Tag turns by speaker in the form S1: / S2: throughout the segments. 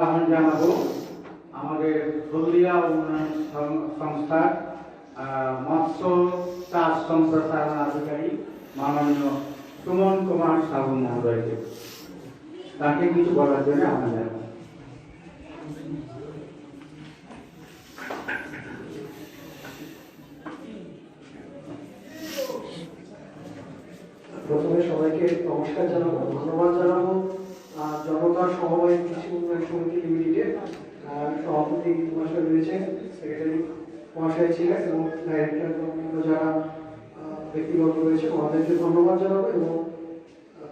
S1: এখন জানাবো আমাদের হলদিয়া উন্নয়ন সংস্থার মৎস্য চাষ সম্প্রসারণ আধিকারিক মাননীয় সুমন কুমার সাহু মহোদয়কে, তাকে কিছু বলার জন্য আমরা জানাবো।
S2: প্রথমে সবাইকে নমস্কার জানাবো, ধন্যবাদ জানাবো জনতার সমবায় কৃষি উন্নয়ন সমিতি লিমিটেড সভাপতি মহাশয় রয়েছেন, সেক্রেটারি মহাশয় ছিলেন এবং ডাইরেক্টর যারা ব্যক্তিগত রয়েছে ওনাদেরকে ধন্যবাদ জানাবো। এবং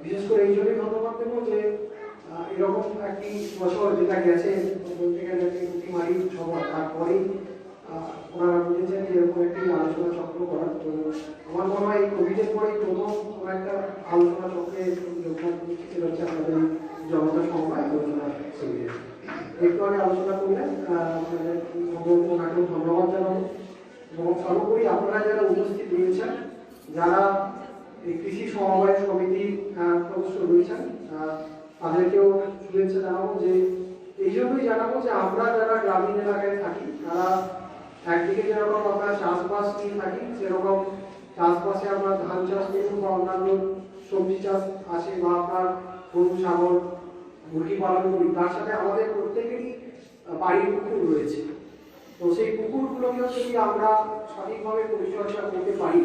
S2: বিশেষ করে এই জন্যই ধন্যবাদ দেবো যে এরকম একটি বছর যেটা গেছে বলতে গেলে মারি সভা, তারপরেই ওনারা বুঝেছেন যে এরকম একটি আলোচনা চক্র করা। তো আমার মনে হয় এই কোভিডের পরেই প্রথম একটা আলোচনা চক্রে যোগদান সেটা হচ্ছে আমাদের জনতা সমবায় আলোচনা শিবিরে। একটু আগে আলোচনা করলেন, ওনাকেও ধন্যবাদ জানাবো। এবং সর্বোপরি আপনারা যারা উপস্থিত রয়েছেন, যারা এই কৃষি সমবায় সমিতির সদস্য রয়েছেন, তাদেরকেও শুভেচ্ছা জানাবো। যে এই জন্যই জানাবো যে আমরা যারা গ্রামীণ এলাকায় থাকি, তারা একদিকে যেরকম আমরা চাষবাস নিয়ে থাকি, সেরকম চাষবাসে আমরা ধান চাষ করুন বা অন্যান্য সবজি চাষ আসে বা আপনার গরু ছাগল মুরগি পালন করি, তার সাথে আমাদের প্রত্যেকেরই বাড়ির পুকুর রয়েছে। তো সেই পুকুরগুলোকেও যদি আমরা সঠিকভাবে পরিচর্যা করতে পারি,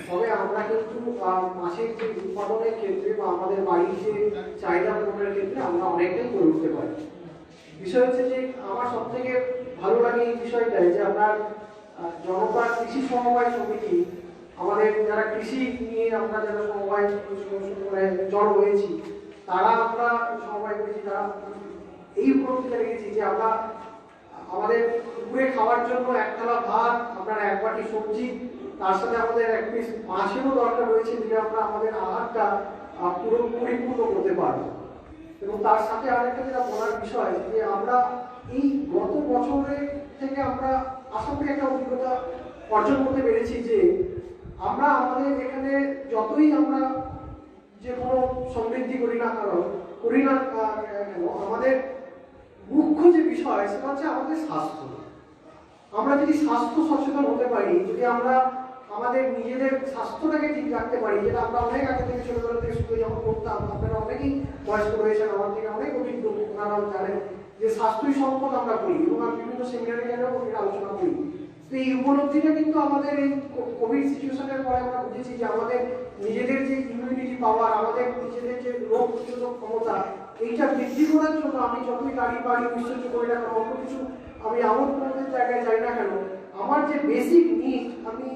S2: তবে আমরা কিন্তু মাছের যে উৎপাদনের ক্ষেত্রে বা আমাদের বাড়ির যে চাহিদা পূরণের ক্ষেত্রে আমরা অনেকটাই করে উঠতে পারি। বিষয় হচ্ছে যে আমার সব থেকে ভালো লাগে এই বিষয়টাই যে আপনার জনতা কৃষি সমবায় সমিতি, আমাদের যারা কৃষি নিয়ে আমরা যারা সমবায় জড় হয়েছি, তারা আমরা সমবায় করেছি, তারা এই উপলব্ধিটা রেখেছি যে আমরা আমাদের দুপুরে খাওয়ার জন্য এক থালা ভাত, আপনার এক বাটি সবজি, তার সাথে আমাদের এক পিস মাছেরও দরকার রয়েছে, যেটা আমরা আমাদের আহারটা পুরো পরিপূর্ণ করতে পারবো। এবং তার সাথে আরেকটা যেটা বলার বিষয় যে আমরা এই গত বছরের থেকে আমরা আশা করি একটা অভিজ্ঞতা অর্জন করতে পেরেছি যে আমরা আমাদের এখানে যতই আমরা যে কোনো সমৃদ্ধি করি না কেন, আমাদের মুখ্য যে বিষয় সেটা হচ্ছে আমাদের স্বাস্থ্য। আমরা যদি স্বাস্থ্য সচেতন হতে পারি, যদি আমরা আমাদের নিজেদের স্বাস্থ্যটাকে ঠিক রাখতে পারি, যেটা আমরা অনেক আগে থেকে ছোটবেলা থেকে শুরু যখন করতাম, আপনারা অনেকেই বয়স্ক রয়েছেন, আমার থেকে অনেক অভিজ্ঞ, ওনারা জানেন যে স্বাস্থ্যই সম্পদ আমরা করি এবং আমি বিভিন্ন সেমিনারে গেলেও এটা আলোচনা করি। তো এই উপলব্ধিটা কিন্তু আমাদের এই কোভিড সিচুয়েশনের পরে আমরা বুঝেছি যে আমাদের নিজেদের যে ইমিউনিটি পাওয়ার, আমাদের নিজেদের যে রোগ প্রতিরোধক ক্ষমতা, এইটা বৃদ্ধি করার জন্য আমি যতই গাড়ি বাড়ি বিশ্বস্ত করি না কেন, অন্য কিছু আমি আমোদ প্রমোদের জায়গায় যাই না কেন, আমার যে বেসিক নিড আমি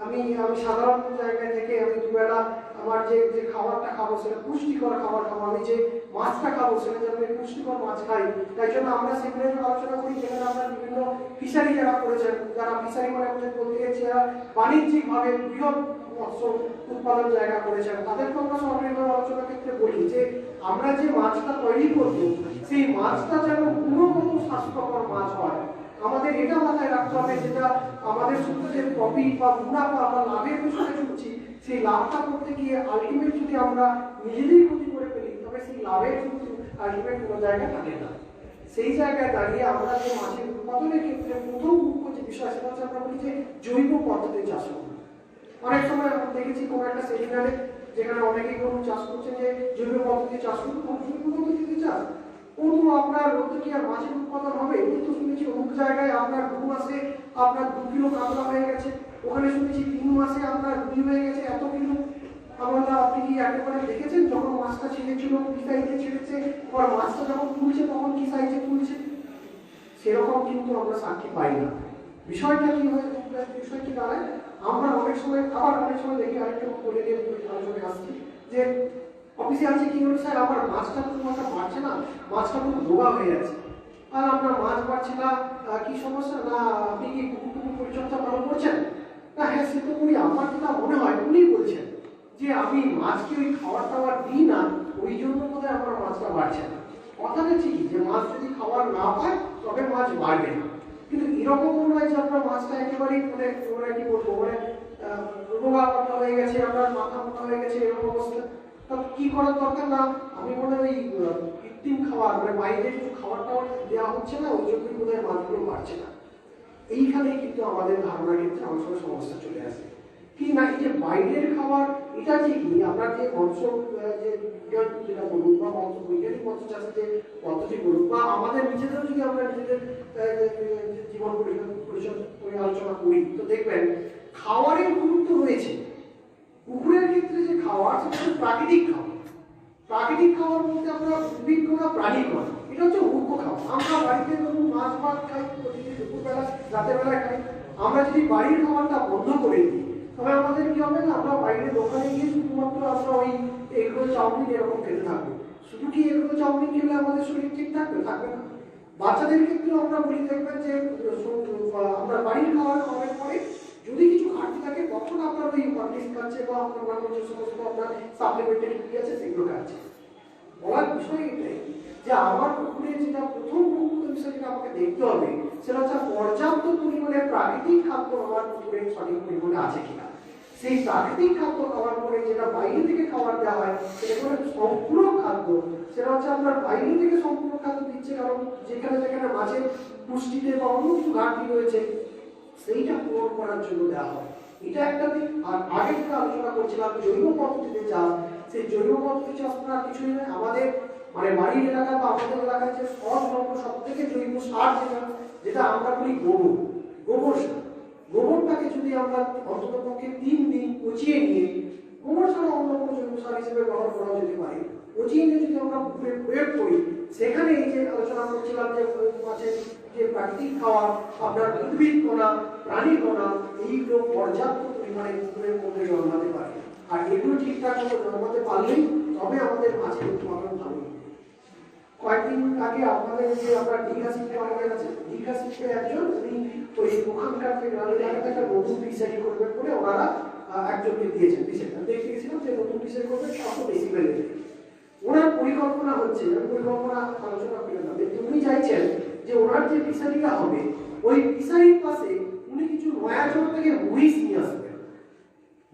S2: আমি আমি সাধারণ জায়গা থেকে আমি দুবেলা আমার যে যে খাবারটা খাবো সেটা পুষ্টিকর খাবার খাবো, আমি যে মাছটা খাবো সেটা যেন আমি পুষ্টিকর মাছ খাই। তাই জন্য আমরা সেমিনারে আলোচনা করি, যেখানে আমরা বিভিন্ন ফিশারি যারা করেছেন, যারা ফিশারি মানে বলতে গেছে যারা বাণিজ্যিকভাবে বৃহৎ মৎস্য উৎপাদন জায়গা করেছেন, তাদেরকে আমরা সরকারিভাবে আলোচনার ক্ষেত্রে বলি যে আমরা যে মাছটা তৈরি করবো সেই মাছটা যেন গুণগত স্বাস্থ্যকর মাছ হয়। আমাদের এটা মাথায় রাখতে হবে, যেটা আমাদের শুধু যে প্রফিট বা মুনাফা আমরা লাভের পিছনে ছুটছি, সেই লাভটা করতে গিয়ে আলটিমেট যদি আমরা নিজেদেরই ক্ষতি করে ফেলি, তবে সেই লাভের কিন্তু আলটিমেট কোনো জায়গায় থাকে না। সেই জায়গায় দাঁড়িয়ে আমরা যে মাছের উৎপাদনের ক্ষেত্রে প্রথম মুখ্য যে বিষয় সেটা হচ্ছে আমরা বলি যে জৈব পদ্ধতি চাষ করব। অনেক সময় আমরা দেখেছি কোনো একটা সেমিনারে যেখানে অনেকেই কোনো চাষ করছেন যে জৈব পদ্ধতি চাষ করুন, জৈব পদ্ধতিতে চাষ কোনো আপনার রোদে কি আর মাছের উৎপাদন হবে? কিন্তু শুনেছি অমুক জায়গায় আপনার 2 মাসে আপনার 2 কিলো কাতলা হয়ে গেছে, ওখানে শুনেছি 3 মাসে আপনার 2 হয়ে গেছে এত কিলো। আমরা আপনি কি একেবারে দেখেছেন যখন মাছটা ছেড়েছিল কি সাইজে ছেড়েছে, আর মাছটা যখন তুলছে তখন কি সাইজে তুলছে? সেরকম কিন্তু আমরা সাক্ষী পাই না। বিষয়টা কি হয়, বিষয়টি দাঁড়ায় আমরা অনেক সময় আবার অনেক সময় দেখি, আরেকটা বলে দিয়ে আলোচনায় আসছি যে অফিসে আছে কি হলো স্যার, আমার মাছটা তো মাথা বাড়ছে না, মাছটা খুব রোগা হয়ে যাচ্ছে। আর আপনার মাছ বাড়ছে না, কি সমস্যা? না আপনি কি পুকুর পরিচর্যা ভালো করছেন? না হ্যাঁ সে তো করি। আমার যেটা মনে হয় উনি বলছেন যে আমি মাছকে ওই খাবার টাবার দিই না, ওই জন্য বোধহয় আমার মাছটা বাড়ছে না। কথাটা ঠিকই যে মাছ যদি খাবার না পায় তবে মাছ বাড়বে না, কিন্তু এরকম নয় যে আপনার মাছটা একেবারেই মানে কি বলবো মানে রোগা পাতা হয়ে গেছে, আপনার মাথা মোটা হয়ে গেছে, এরকম অবস্থা। তা কি করার দরকার না, আমি মনে হয় কৃত্রিম খাবার মানে বাইরে কিছু খাবার টাবার দেওয়া হচ্ছে না, ওই জন্যই বোধহয় মাছগুলো বাড়ছে না। এইখানেই কিন্তু আমাদের ধারণার ক্ষেত্রে আমার সঙ্গে সমস্যা চলে আসে কি না, এই যে বাইরের খাবার এটা ঠিকই, আমরা যে মৎস্য যে বিজ্ঞান যেটা বলুন বা মৎস্য বৈজ্ঞানিক মৎস্য চাষের যে পদ্ধতি বলুন বা আমাদের নিজেদেরও যদি আমরা নিজেদের জীবন আলোচনা করি, তো দেখবেন খাওয়ারের গুরুত্ব রয়েছে। পুকুরের ক্ষেত্রে যে খাওয়ার সেটা হচ্ছে প্রাকৃতিক খাবার। প্রাকৃতিক খাবার বলতে আমরা উদ্ভিদ না প্রাণী খাওয়া, এটা হচ্ছে মুখ্য খাবার। আমরা বাড়িতে ধরুন মাছ ভাত খাই, প্রতিদিন দুপুরবেলা রাতের বেলায় খাই। আমরা যদি বাড়ির খাবারটা বন্ধ করে দিই তবে আমাদের কি হবে না, আমরা বাইরে দোকানে গিয়ে শুধুমাত্র আমরা ওই এগরোল চাউমিন এরকম খেতে থাকবো। শুধু কি এগরোল চাউমিন খেলে আমাদের শরীর ঠিক থাকবে? থাকবে না। বাচ্চাদের ক্ষেত্রেও আমরা বলি দেখবেন যে আমরা বাড়ির খাবার খাওয়ার পরে যদি কিছু ঘাটতি থাকে তখন আপনার ওই হরলিক্স খাচ্ছে বা আপনার যে সমস্ত আপনার সাপ্লিমেন্টারি কি আছে সেগুলো খাচ্ছে। বলার বিষয় এটাই যে আমার পুকুরে যেটা প্রথম গুরুত্বপূর্ণ বিষয় যেটা আমাকে দেখতে হবে সেটা হচ্ছে পর্যাপ্ত পরিমাণে প্রাকৃতিক খাদ্য আমার পুকুরে সঠিক পরিমাণে আছে কিনা। সেই প্রাকৃতিক খাদ্য খাওয়ার পরে যেটা বাইরে থেকে খাবার দেওয়া হয় সেটা কোনো সম্পূর্ণ খাদ্য, সেটা হচ্ছে আপনার বাইরে থেকে সম্পূর্ণ খাদ্য দিচ্ছে, কারণ যেখানে যেখানে মাছের পুষ্টিতে বা অন্য কিছু ঘাটতি রয়েছে সেইটা পূরণ করার জন্য দেওয়া হয়। এটা একটা দিক। আর আগে যেটা আলোচনা করছিলাম জৈব পদ্ধতিতে চাষ, সেই জৈব পদ্ধতি চাষ করা কিছুই নয়, আমাদের মানে বাড়ির এলাকা বা আমাদের এলাকায় যে সহজলভ্য সব থেকে জৈব সার যেটা আমরা বলি গোবর সার। গোবরটাকে যদি আমরা অন্তত পক্ষে 3 দিন পচিয়ে নিয়ে, গোবর সার অন্য কোনো জৈব সার হিসেবে ব্যবহার করা যেতে পারে, পচিয়ে নিয়ে যদি আমরা প্রয়োগ করি, সেখানে এই যে আলোচনা করছিলাম যে মাছের যে প্রাকৃতিক খাবার, আপনার উদ্ভিদ কণা, প্রাণী কণা, এইগুলো পর্যাপ্ত পরিমাণে পুকুরের মধ্যে জন্মাতে পারে। আর এগুলো ঠিকঠাক মতো জন্মাতে পারলেই তবে আমাদের মাছের উৎপাদন ভালো। কয়েকদিন আগে আপনাদের যে আমরা দীঘা শিল্পে আমাদের আছে, দীঘা শিল্পে একজন উনি ওই ওখানকার এলাকাতে একটা নতুন ফিশারি করবেন বলে ওনারা একজনকে দিয়েছেন। ফিশারি দেখতে গেছিলাম যে নতুন ফিশারি করবেন 700 ডেসিবেলের। ওনার পরিকল্পনা হচ্ছে, পরিকল্পনা আলোচনা করলেন না, উনি চাইছেন যে ওনার যে ফিশারিটা হবে ওই ফিশারির পাশে উনি কিছু নয়াজোর থেকে মহিষ নিয়ে আসবেন।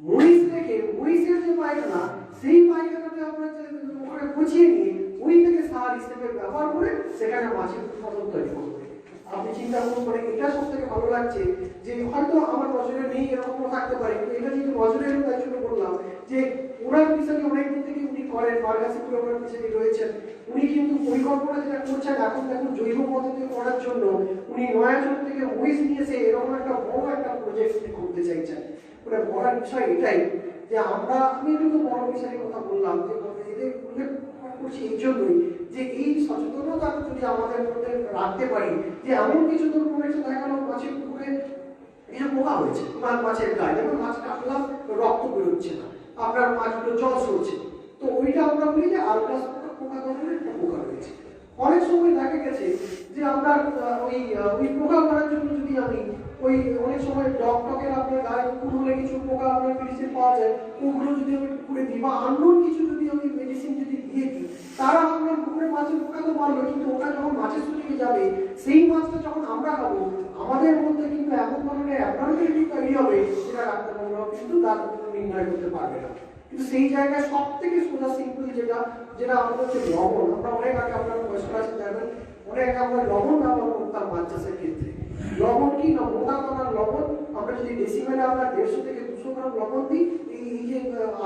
S2: মহিষ রেখে মহিষের যে পায়খানা, সেই পায়খানাটা আপনার ওখানে পচিয়ে নিয়ে ওই থেকে সার হিসেবে ব্যবহার করে সেখানে মাছের উৎপাদন তৈরি করবে। আপনি চিন্তা করুন, মানে এটা সব থেকে ভালো লাগছে যে হয়তো আমার নজরে নেই এরকম থাকতে পারে, কিন্তু এটা যেহেতু নজরে এলো তাই জন্য বললাম যে ওনার পিছনে অনেকদিন থেকে উনি করেন, বারগাছিপুরে ওনার পিছনে রয়েছেন, উনি কিন্তু পরিকল্পনা যেটা করছেন এখন দেখুন জৈব পদ্ধতি করার জন্য উনি নয়াজোর থেকে মহিষ নিয়েছে এরকম একটা বড় একটা প্রজেক্ট করতে চাইছেন। মানে বড়ার বিষয় এটাই যে আমি একটু বড় বিষয়ের কথা বললাম যে এদের উল্লেখ করছি এই জন্যই যে এই সচেতনতা যদি আমাদের মধ্যে রাখতে পারি যে এমন কিছু ধরুন হয়েছে দেখা গেল মাছের পুকুরে কিছু পোকা হয়েছে, মাছের গায়ে যেমন মাছ কাটলাম রক্ত বেরোচ্ছে না, আপনার মাছগুলো জস হচ্ছে, তো ওইটা আমরা বলি যে আলট্রাস পোকা ধরনের একটা পোকা রয়েছে। অনেক সময় দেখা গেছে যে আপনার ওই পোকা মারার জন্য যদি আমি ওই অনেক সময় ডকের আপনার গায়ে কুকুর হলে কিছু পোকা আপনার মেডিসিন পাওয়া যায়, ওগুলো যদি আমি পুকুরে দিই বা আননোন কিছু যদি আমি মেডিসিন যদি দিয়ে দিই, তারা আপনার পুকুরে মাছের পোকা তো মারলো, কিন্তু ওটা যখন মাছের শরীরে যাবে সেই মাছটা যখন আমরা খাবো আমাদের মধ্যে কিন্তু এমন ধরনের অ্যাবনর্মালিটি তৈরি হবে যেটা ডাক্তারবাবুরাও কিন্তু তার নির্ণয় করতে পারবে না। কিন্তু সেই জায়গায় সব থেকে সোজা সিম্পল যেটা আমাদের হচ্ছে লবণ। আমরা অনেক আগে আপনার বয়স্ক আছে জানেন, অনেক আমরা লবণ ব্যবহার করতাম মাছ চাষের ক্ষেত্রে। লবণ কি না, মোটা দানার লবণ আমরা যদি ডেসিমেলে আমরা 150 থেকে 200 গ্রাম লবণ দিই, এই যে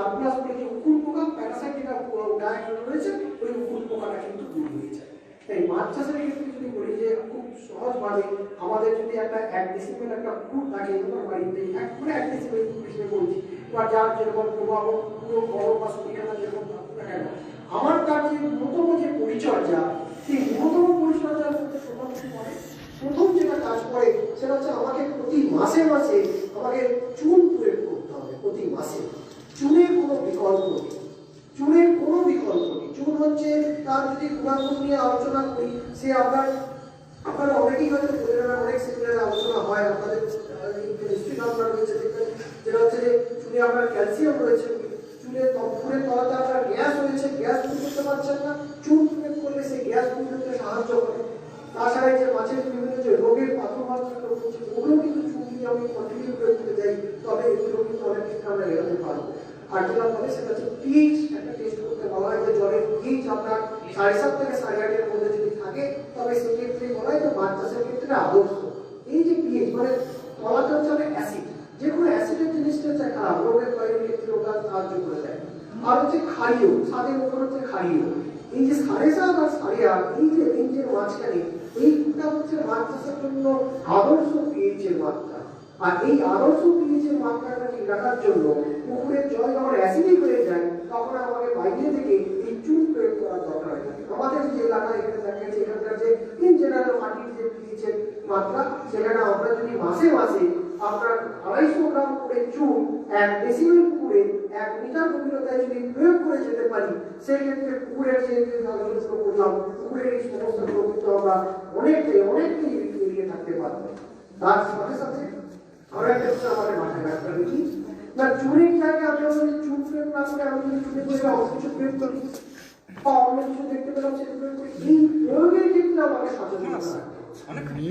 S2: আরপ্লাস বলে যে উকুন পোকা প্যারাসাইট যেটা গায়ে রয়েছে ওই উকুন পোকাটা কিন্তু দূর হয়ে যায়। তাই মাছ চাষের ক্ষেত্রে যদি বলি যে খুব সহজভাবে আমাদের যদি একটা 1 ডেসিমেল একটা পুকুর থাকে তোমার বাড়িতে, মানে 1 ডেসিমেল হিসেবে বলছি, বা যার যেরকম প্রভাব পুরো বড় বা সুবিধাটা যেরকম থাকুক না কেন, আমার তার যে ন্যূনতম যে পরিচর্যা, সেই ন্যূনতম পরিচর্যার মধ্যে প্রথম যেটা কাজ করে সেটা হচ্ছে আমাকে প্রতি মাসে মাসে আমাকে চুন প্রয়োগ করতে হবে। প্রতি মাসে চুনের কোনো বিকল্প নেই, চুনের কোনো বিকল্প নেই। চুন হচ্ছে তার যদি গুণাগুণ নিয়ে আলোচনা করি, সে আপনারা অনেকেই হয়তো বলে নেবেন, অনেক সেমিনারে আলোচনা হয় আপনাদের নিশ্চিত আপনারা রয়েছে দেখবেন, যেটা হচ্ছে যে চুনে আপনার ক্যালসিয়াম রয়েছে, চুনের তলাতে আপনার গ্যাস রয়েছে, গ্যাস দূর করতে পারছেন না, চুন প্রয়োগ করলে সেই গ্যাস দূর করতে সাহায্য করে। তাছাড়া যে মাছের বিভিন্ন যে রোগের প্রাদুর্ভাব হচ্ছে ওগুলো কিন্তু চুন যদি আমি কন্টিনিউ প্রয়োগ করতে যাই তবে এগুলো কিন্তু অনেক ক্ষেত্রে আমরা এড়াতে পারবো। আর যেটা বলে সেটা হচ্ছে পিএইচ একটা টেস্ট করতে বলা হয় যে জলের পিএইচ আপনার 7:30 থেকে 8:30 মধ্যে যদি থাকে তবে সেক্ষেত্রে বলা হয় যে মাছ চাষের ক্ষেত্রে আদর্শ। এই যে পিএইচ মানে তলাতে হচ্ছে অ্যাসিড, যে কোনো অ্যাসিডের জিনিসটা হচ্ছে খারাপ, রোগের তৈরির ক্ষেত্রে ওটা সাহায্য করে দেয়। আর হচ্ছে ক্ষারীয়, স্বাদের উপর হচ্ছে ক্ষারীয়। এই যে 7.5 আর 8.5 এই যে রেঞ্জের মাঝখানে এইটা হচ্ছে মাছ চাষের জন্য আদর্শ পিএইচ এর মাত্রা। আর এই আদর্শ পিএইচ এর মাত্রাটা ঠিক রাখার জন্য পুকুরের জল যখন অ্যাসিডিক হয়ে যায় তখন আমাকে বাইরে থেকে এই চুন প্রয়োগ করার দরকার হয়। আমাদের যে এলাকায় এখানে দেখা গেছে এখানকার যে ইন জেনারেল মাটির যে পিএইচ এর মাত্রা, সেখানে আমরা যদি মাসে মাসে আপনার 250 গ্রাম করে চুন 1 ডেসিবেল পুকুরে 1 মিটার গভীরতায় যদি প্রয়োগ করে যেতে পারি, সেই ক্ষেত্রে পুকুরের যে আলোচনা করলাম পুকুরের এই সমস্যাগুলো কিন্তু আমরা অনেকটাই এড়িয়ে থাকতে পারবো। তার সাথে সাথে আমরা একটা বিষয় আমাদের মাথায় রাখতে হবে কি না, চুনের জায়গায় আমরা যদি চুন প্রয়োগ না করে আমি যদি চুনের করে অন্য কিছু প্রয়োগ করি বা অন্য কিছু দেখতে পেলাম সেটা প্রয়োগ করি, এই প্রয়োগের ক্ষেত্রে আমাকে সচেতন হতে হবে।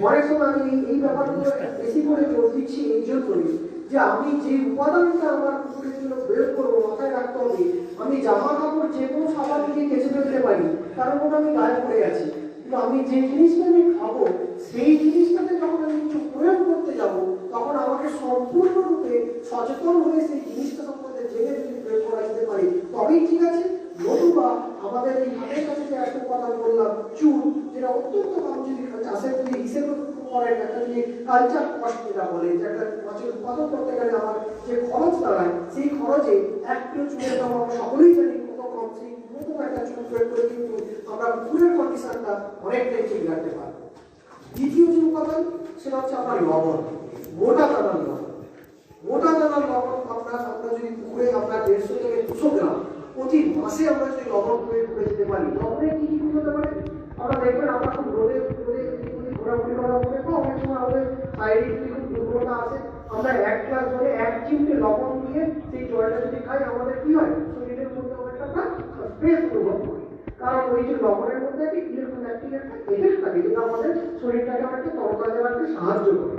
S2: অনেক সময় আমি এই ব্যাপারগুলো বেশি করে জোর দিচ্ছি এই জন্যই যে আমি যে উপাদানটা আমার পুকুরের জন্য প্রয়োগ করবো মাথায় রাখতে হবে আমি জামা কাপড় যে কোনো সাবান দিয়ে কেচে ফেলতে পারি, কারণ ওটা আমি গায়ে পড়ে আছি, কিন্তু আমি যে জিনিসটা আমি খাবো সেই জিনিসটাতে যখন আমি কিছু প্রয়োগ করতে যাব তখন আমাকে সম্পূর্ণরূপে সচেতন হয়ে সেই জিনিসটা সম্বন্ধে জেনে যদি প্রয়োগ করা যেতে পারে তবেই ঠিক আছে। নতুবা আমাদের এই হাতের কাছে যে একটা উপাদান বললাম চুন, যেটা অত্যন্ত কম যদি চাষের যদি হিসেবে করেন একটা যদি কালচার কস্ট যেটা বলে যে একটা মাছের উৎপাদন করতে গেলে আমার যে খরচ দাঁড়ায় সেই খরচে 1 কিলো চুনের দাম আমরা সকলেই জানি কত কম, সেই নতুন একটা চুন প্রয়োগ করে কিন্তু আমরা পুকুরের কন্ডিশনটা অনেকটাই ঠিক রাখতে পারবো। দ্বিতীয় যে উপাদান সেটা হচ্ছে আপনার লবণ, মোটা দানার লবণ। মোটা দানার লবণ আমরা যদি পুকুরে আমরা 150 থেকে 200 গ্রাম প্রতি মাসে আমরা যদি লবণ প্রয়োগ করে যেতে পারি, লবণের কি কি হতে পারে আমরা দেখবেন আমরা খুব রোদে ঘোরাঘুরি করার পরে বা অনেক সময় আমাদের শারীরিক খুব দুর্বলতা আছে, আমরা 1 গ্লাস জলে 1 চিমটে লবণ দিয়ে সেই জলটা যদি খাই আমাদের কি হয় শরীরের মধ্যে অনেকটা স্পেস অনুভব করি, কারণ ওই যে লবণের মধ্যে একটা ইলেকট্রোলাইটিক একটা এফেক্ট থাকে যেটা আমাদের শরীরটাকে অনেকটা তরতাজা রাখতে সাহায্য করে।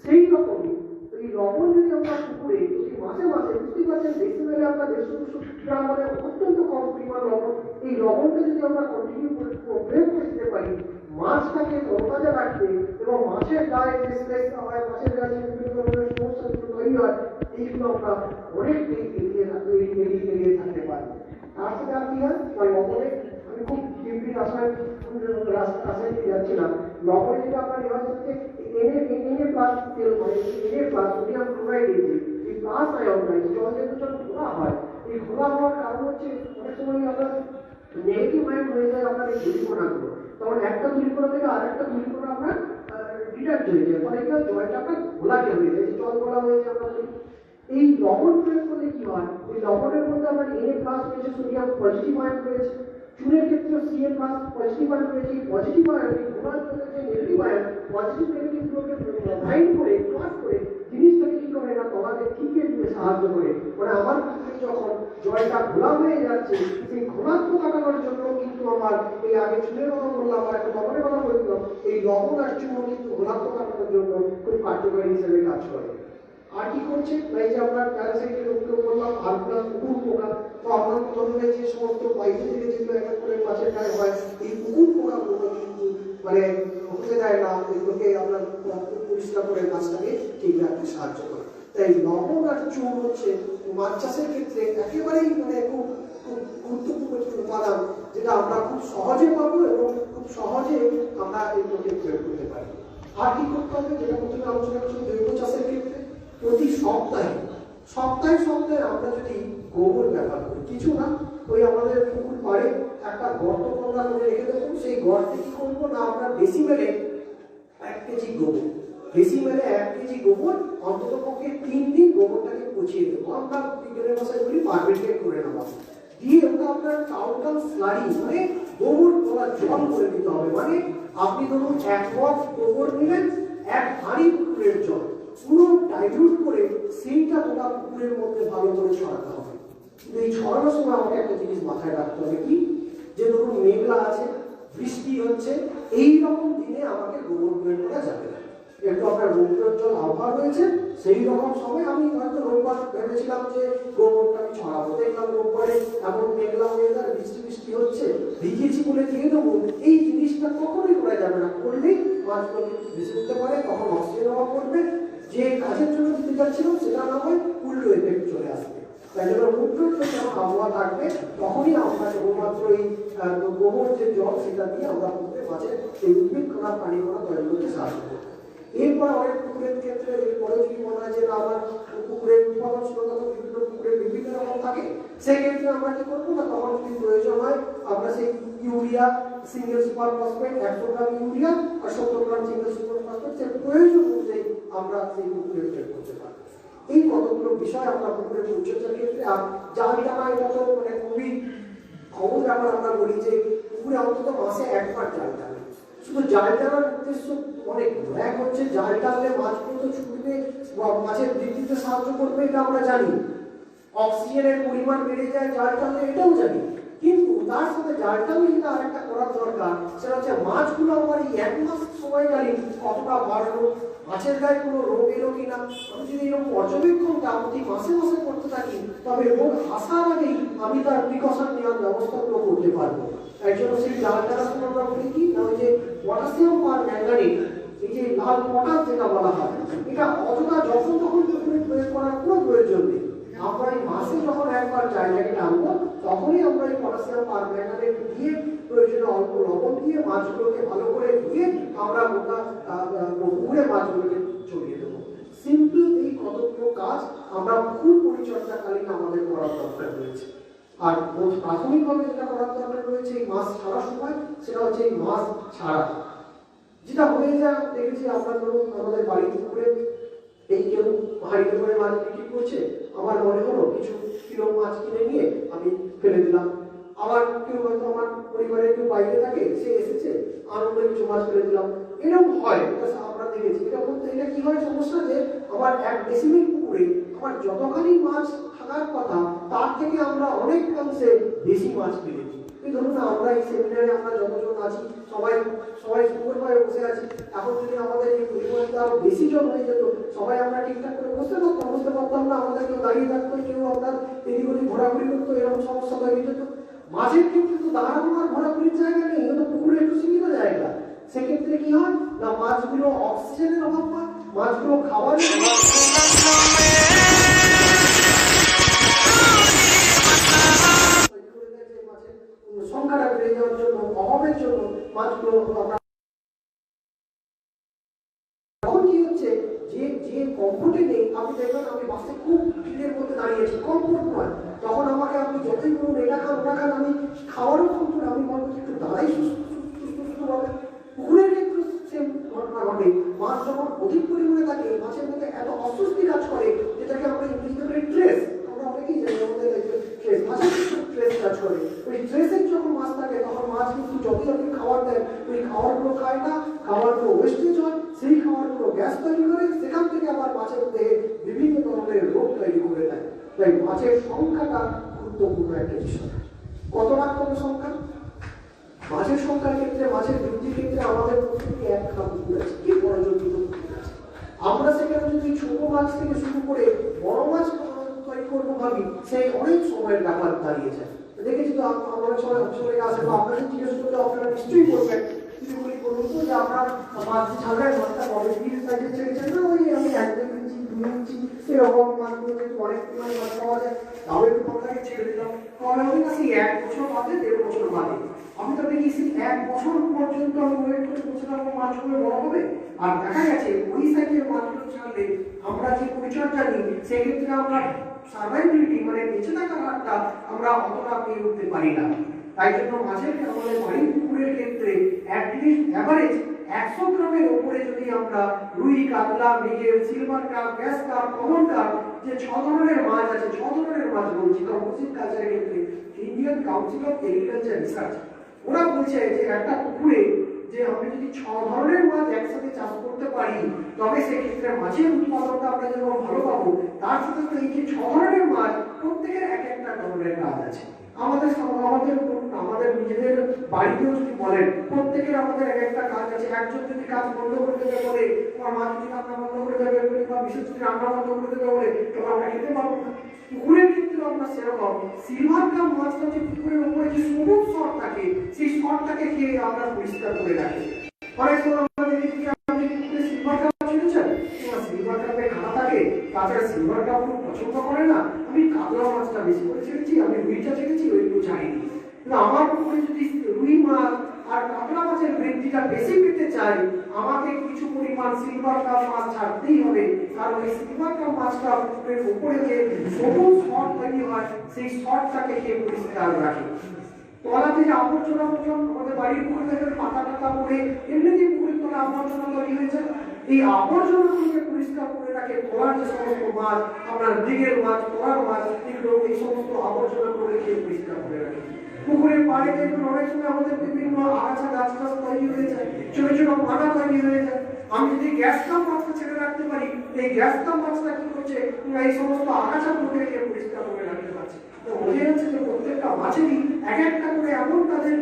S2: সেই রকমই এই লবণ যদি আমরা পুকুরে যদি মাসে মাসে বুঝতে পারছেন ডেসিবেলে আমরা 150-200 গ্রাম মানে অত্যন্ত কম পরিমাণ লবণ, এই লবণটা যদি আমরা কন্টিনিউ করে প্রয়োগ করে দিতে পারি মাছটাকে তরতাজা রাখতে এবং মাছের গায়ে যে স্ট্রেসটা হয়, মাছের গায়ে যে বিভিন্ন ধরনের সমস্যাগুলো তৈরি হয় এইগুলো আমরা অনেকটাই এড়িয়ে থাকতে পারি। তার সাথে আর কি হয় লবণে আমি খুব ডিপলি রাস্তায় যাচ্ছিলাম, লবণে যেটা আপনার নেওয়া হচ্ছে Na প্লাস তেল মানে Na প্লাস সোডিয়াম ক্লোরাইড এই প্লাস আয়ন নাই জল যেহেতু ঘোলা হয়, এই ঘোলা হওয়ার কারণ হচ্ছে অনেক সময় আপনার নেগেটিভ আয়ন হয়ে যায় আপনার এই ধূলিকণাগুলো, তখন একটা ধূলিকণা থেকে আর একটা ধূলিকণা আপনার ডিটাচ হয়ে যায়, ফলে এটা জলটা আপনার ঘোলাটে হয়ে যায়, জল ঘোলা হয়ে যায় আপনার। এই লবণ প্রয়োগ করলে কি হয়, এই লবণের মধ্যে আপনার Na প্লাস রয়েছে, সোডিয়াম পজিটিভ আয়ন রয়েছে, চুনের ক্ষেত্রে Ca প্লাস পজিটিভ আয়ন রয়েছে, পজিটিভ আয়ন এই ঘোলার জন্য যে নেগেটিভ আয়ন পজিটিভ নেগেটিভ গুলোকে বাইন্ড করে ক্রস করে জিনিসটাকে কি করে না তলাতে টিকে দিতে সাহায্য করে, মানে আমার পুকুরে যখন জলটা ঘোলা হয়ে যাচ্ছে সেই ঘোলাত্ম কাটানোর জন্য কিন্তু আমার এই আগে চুনের কথা বললাম আর একটা লবণের কথা বললাম, এই লবণ আর চুন কিন্তু ঘোলাত্ম কাটানোর জন্য খুব কার্যকরী হিসেবে কাজ করে। আর কি করছে এই যে আপনার প্যারাসাইটের উপরে বললাম আর প্লাস পুকুর পোকা বা অন্যান্য ধরনের যে সমস্ত বাইরে থেকে যেগুলো এক করে মাছের গায়ে হয় এই পুকুর পোকাগুলো কিন্তু মানে হতে দেয় না, এগুলোকে আপনার পরিষ্কার করে মাছটাকে ঠিক রাখতে সাহায্য করে। তাই লবণ আর চুন হচ্ছে মাছ চাষের ক্ষেত্রে একেবারেই মানে খুব গুরুত্বপূর্ণ একটি উপাদান যেটা আমরা খুব সহজে পাবো এবং খুব সহজে আমরা এগুলোকে প্রয়োগ করতে পারি। আর কি করতে হবে যেটা প্রথমে আলোচনা করছি জৈব চাষের ক্ষেত্রে প্রতি সপ্তাহে আমরা যদি গোবর ব্যবহার করি, কিছু না ওই আমাদের পুকুর পাড়ে একটা গর্ত আমরা করে রেখে দেবো, সেই গর্তে কি করবো না আমরা ডেসিবেলে 1 কেজি গোবর, ডেসিবেলে 1 কেজি গোবর অন্তত পক্ষে 3 দিন গোবরটাকে পচিয়ে দেবো, আমরা বিজ্ঞানের ভাষায় বলি পারমেন্টেড করে নেবো, দিয়ে ওটা আপনার টাউটাল স্লারি মানে গোবর তোলা জল করে দিতে হবে, মানে আপনি ধরুন 1 মগ গোবর নিলেন 1 হাঁড়ি পুকুরের জল পুরো ডাইলুট করে সেইটা গোটা পুকুরের মধ্যে ভালো করে ছড়াতে হবে। কিন্তু এই ছড়ানোর সময় আমাকে একটা জিনিস মাথায় রাখতে হবে কি যে ধরুন মেঘলা আছে বৃষ্টি হচ্ছে এই রকম দিনে আমাকে গোবর প্রয়োগ করা যাবে না, একটু আপনার রৌদ্রোজ্জ্বল আবহাওয়া রয়েছে, সেই রকম সময় আমি হয়তো রোববার ভেবেছিলাম যে গোবরটা আমি ছড়াবো, দেখলাম রোববারে এমন মেঘলা ওয়েদার, বৃষ্টি বৃষ্টি হচ্ছে, ভিজেছি বলে দিয়ে দেবো, এই জিনিসটা কখনোই করা যাবে না। করলেই মাছগুলো ভেসে উঠতে পারে, তখন অক্সিজেন অভাব করবে, যে কাজের জন্য দিতে যাচ্ছিলাম সেটা না হয় উল্টো এফেক্ট চলে আসবে। তাই জন্য রৌদ্রোজ্জ্বল যখন আবহাওয়া থাকবে তখনই আমরা কেবলমাত্র এই গোবর যে জল সেটা দিয়ে আমরা পুকুরে মাছের এই উদ্ভিদ করা প্রাণী করা তৈরি করতে সাহায্য করবো। এরপর অনেক পুকুরের ক্ষেত্রে এরপরে যদি মনে হয় যে আমার পুকুরের উৎপাদনশীলতা তো বিভিন্ন পুকুরে বিভিন্ন রকম থাকে, সেই ক্ষেত্রে আমরা কি করবো না, তখন যদি প্রয়োজন হয় আমরা সেই ইউরিয়া, সিঙ্গেল সুপার ফসফেট 100 গ্রাম ইউরিয়া আর 70 গ্রাম সিঙ্গেল সুপার ফসফেট সেই প্রয়োজন অনুযায়ী আমরা সেই পুকুরে প্রয়োগ করতে পারি। এই কতগুলো বিষয় আমরা পুকুরের পরিচর্যার ক্ষেত্রে। আর জাল টানা, এটা তো মানে খুবই খবর ব্যাপার। আমরা বলি যে পুকুরে অন্তত মাসে একবার জাল টানা। শুধু জাল টানার উদ্দেশ্য অনেক, এক হচ্ছে জাল টানলে মাছগুলো তো ছুটবে, মাছের বৃদ্ধিতে সাহায্য করবে, এটা আমরা জানি। অক্সিজেনের পরিমাণ বেড়ে যায় জাল টানলে, এটাও জানি। কিন্তু তার সাথে জাল টানলে যেটা আরেকটা করার দরকার, সেটা হচ্ছে মাছগুলো আমার এই 1 মাস সময়কালীন কতটা বাড়লো, মাছের গায়ে কোনো রোগ এলো কিনা। আমি যদি এরকম পর্যবেক্ষণটা প্রতি মাসে মাসে করতে থাকি, তবে রোগ আসার আগেই আমি তার প্রিকশন নেওয়ার ব্যবস্থাগুলো করতে পারবো। তাই জন্য সেই জাল টানার সময় আমরা বলি কি না, ওই যে পটাশিয়াম আর ম্যাঙ্গানিজ, এই যে লাল পটাশ যেটা বলা হয়, এটা অতটা যখন তখন পুকুরে প্রয়োগ করার কোনো প্রয়োজন নেই। আমরা এই মাসে যখন একবার জায়গাকে টানবো, তখনই আমরা এই পটাশিয়াম আর ম্যাঙ্গানিজ দিয়ে প্রয়োজনে অল্প লবণ দিয়ে মাছগুলোকে ভালো করে ধুয়ে আমরা গোটা পুকুরে মাছগুলোকে ছড়িয়ে দেবো। সিম্পল এই কতগুলো কাজ আমরা পুকুর পরিচর্যাকালীন আমাদের করার দরকার রয়েছে। আর প্রাথমিকভাবে যেটা করার দরকার রয়েছে এই মাছ ছাড়ার সময়, সেটা হচ্ছে এই মাছ ছাড়া। যেটা হয়ে যায় দেখেছি আমরা, ধরুন আমাদের বাড়ির পুকুরে এই কেউ হাড়িতে করে মাছ বিক্রি করছে, আমার মনে হলো কিছু কিলো মাছ কিনে নিয়ে আমি ফেলে দিলাম। আবার কেউ হয়তো আমার পরিবারের কেউ বাইরে থাকে, সে এসেছে আনন্দ কিছু মাছ ফেলে দিলাম, এরকম হয়। আমরা দেখেছি এটা বলতে, এটা কি হয় সমস্যা, যে আমার 1 ডেসিমিল পুকুরে আমার যতখানি মাছ থাকার কথা তার থেকে আমরা অনেকাংশে বেশি মাছ পেয়েছি। এই ধরুন আমরা এই সেমিনারে আমরা যতজন আছি সবাই সুন্দরভাবে বসে আছি। এখন যদি আমাদের এই পরিমাণটা আরো বেশি জন হয়ে যেত, সবাই আমরা ঠিকঠাক করে বসতে পারতাম না, আমাদের কেউ দাঁড়িয়ে থাকতো, কেউ আপনার এদিক ওদিক ঘোরাঘুরি করতো, এরকম সমস্যা তৈরি যেত। মাছের ক্ষেত্রে তো দাঁড়ানো আর ঘোরাঘুরির জায়গা নেই, এটা তো পুকুরে একটু সীমিত জায়গা। সেক্ষেত্রে কি হয় না, মাছগুলো অক্সিজেনের অভাব পায়, মাছগুলো খাবারের সংখ্যাটা বেড়ে যাওয়ার জন্য, অভাবের জন্য মাছগুলো আমরা তখন কি হচ্ছে, যে যে কমফোর্টে নেই, আপনি দেখবেন আমি বাসে খুব ভিড়ের মধ্যে দাঁড়িয়েছি, কমফোর্ট নয়, তখন আমাকে আপনি যতই বলুন এটা খান ওটা খান, আমি খাওয়ারও কমফোর্ট, আমি বলবো একটু দাঁড়াই সুস্থভাবে। পুকুরের ক্ষেত্রে সেম ঘটনা ঘটে। মাছ যখন অধিক পরিমাণে থাকে, মাছের মধ্যে এত অস্বস্তি কাজ করে, যেটাকে আমরা ইংরেজিতে বলি ট্রেস। আমরা অনেকেই জানি আমাদের ট্রেস, মাছের ট্রেস কাজ করে। ওই ট্রেসের যখন মাছ থাকে, তখন মাছ কিন্তু যতই আপনি খাবার দেন, ওই খাবারগুলো খায় না, খাবারগুলো ওয়েস্টেজ হয়, সেই খাবারগুলো গ্যাস তৈরি করে, সেখান থেকে আবার মাছের দেহে বিভিন্ন ধরনের রোগ তৈরি করে দেয়। তাই মাছের সংখ্যাটা গুরুত্বপূর্ণ একটা বিষয়। কত রাখতে সংখ্যা? মাছের সংখ্যার ক্ষেত্রে, মাছের বৃদ্ধির ক্ষেত্রে আমাদের প্রত্যেকে 1 খাম পুকুর আছে, কি বড় জমিত পুকুর আছে। আমরা সেখানে যদি ছোট মাছ থেকে শুরু করে বড় মাছ তৈরি করবো ভাবি, সেই অনেক সময়ের ব্যাপার দাঁড়িয়ে যায়। দেখেছি তো আমাদের সময় অপশনে আসে, বা আপনাদের জিজ্ঞেস করতে আপনারা নিশ্চয়ই করবেন, কিছু বলি বলুন তো যে আপনার মাছ ছাড়ায় মাছটা কবে দিন সাইজে ছেড়েছেন না, ওই আমি 1-2 ইঞ্চি 2 ইঞ্চি এরকম মাছগুলো যদি অনেক পরিমাণে মাছ পাওয়া যায়, তাহলে একটু কমটাকে ছেড়ে দিলাম। কবে হবে না, সেই 1 বছর বাদে 1.5 বছর বাদে। আমি তো দেখি সেই 1 বছর পর্যন্ত আমি ওয়েট করে বসে থাকবো মাছগুলো বড় হবে। আর দেখা গেছে ওই সাইজের মাছগুলো ছাড়লে আমরা যে পরিচর্যা নিই, সেক্ষেত্রে আমরা সার্ভাইভিলিটি মানে বেঁচে থাকার হারটা আমরা অতটা পেয়ে উঠতে পারি না। তাই জন্য মাছের আমাদের বাড়ির পুকুরের ক্ষেত্রে অ্যাটলিস্ট অ্যাভারেজ 100 গ্রামের উপরে যদি আমরা রুই, কাতলা, মৃগেল, silver cup, gas cup, common cup, যে 6 ধরনের মাছ আছে, 6 ধরনের মাছ বলছি কম্পোজিট কালচারের ক্ষেত্রে, Indian council of agriculture research ওরা বলছে যে একটা পুকুরে যে আমরা যদি 6 ধরনের মাছ একসাথে চাষ করতে পারি, তবে সেক্ষেত্রে মাছের উৎপাদনটা আমরা যেরকম ভালো পাবো, তার সাথে এই যে 6 ধরনের মাছ প্রত্যেকের এক একটা ধরনের কাজ আছে। আমাদের আমাদের নিজেদের বাড়িতেও যদি বলেন, প্রত্যেকের আমাদের এক একটা কাজ আছে। একজন যদি কাজ বন্ধ করে দেবে বলে, তোমার মা যদি রান্না বন্ধ করে দেবে বা বিশেষ যদি রান্না বন্ধ করে দেবে বলে, তখন আমরা খেতে পারবো না। পুকুরের ক্ষেত্রে আমরা সেরকম সিলভার কাপ মাছটা যে পুকুরের উপরে যে সবুজ শট থাকে, সেই শটটাকে খেয়ে আমরা পরিষ্কার করে রাখি। অনেক সময় আমরা দেখি যে আপনি পুকুরে সিলভার কাপ ছেড়েছেন, তোমার সিলভার কাপে খাতা থাকে, তাছাড়া সিলভার কাপ পছন্দ করে না, আমি কাতলা মাছটা বেশি করে ছেড়েছি, আমি রুইটা ছেড়েছি, ওইগুলো চাইনি। কিন্তু আমার পুকুরে যদি রুই মাছ আর কাতলা মাছের বৃদ্ধিটা বেশি পেতে চাই, আমাকে কিছু পরিমাণ সিলভার কাপ মাছ ছাড়তেই হবে। কারণ এই সিলভার কাপ মাছটা পুকুরের উপরে যে সবুজ শট তৈরি হয়, সেই শটটাকে খেয়ে পরিষ্কার রাখে। তলাতে যে আবর্জনা আমাদের বাড়ির পুকুরে দেখবেন পাতা টাতা পড়ে এমনিতেই পুকুরের তলা আবর্জনা তৈরি হয়েছে, এই আবর্জনাগুলোকে পরিষ্কার করে রাখে। তলার যে সমস্ত মাছ, আপনার দিকের মাছ, তলার মাছ, এগুলো এই সমস্ত আবর্জনাগুলো খেয়ে পরিষ্কার করে রাখে। পুকুরের পাড়ে দেখবেন অনেক সময় আমাদের বিভিন্ন আগাছা গাছ গাছ তৈরি হয়ে যায়, ছোট ছোট পানা তৈরি হয়ে যায়। আমি যদি গ্যাস কাপ মাছটা ছেড়ে রাখতে পারি, এই গ্যাস কাপ মাছটা কি করছে, এই সমস্ত আগাছাগুলোকে খেয়ে পরিষ্কার করে রাখতে পারছে। তো বোঝা যাচ্ছে যে প্রত্যেকটা মাছেরই এক একটা করে এমন তাদের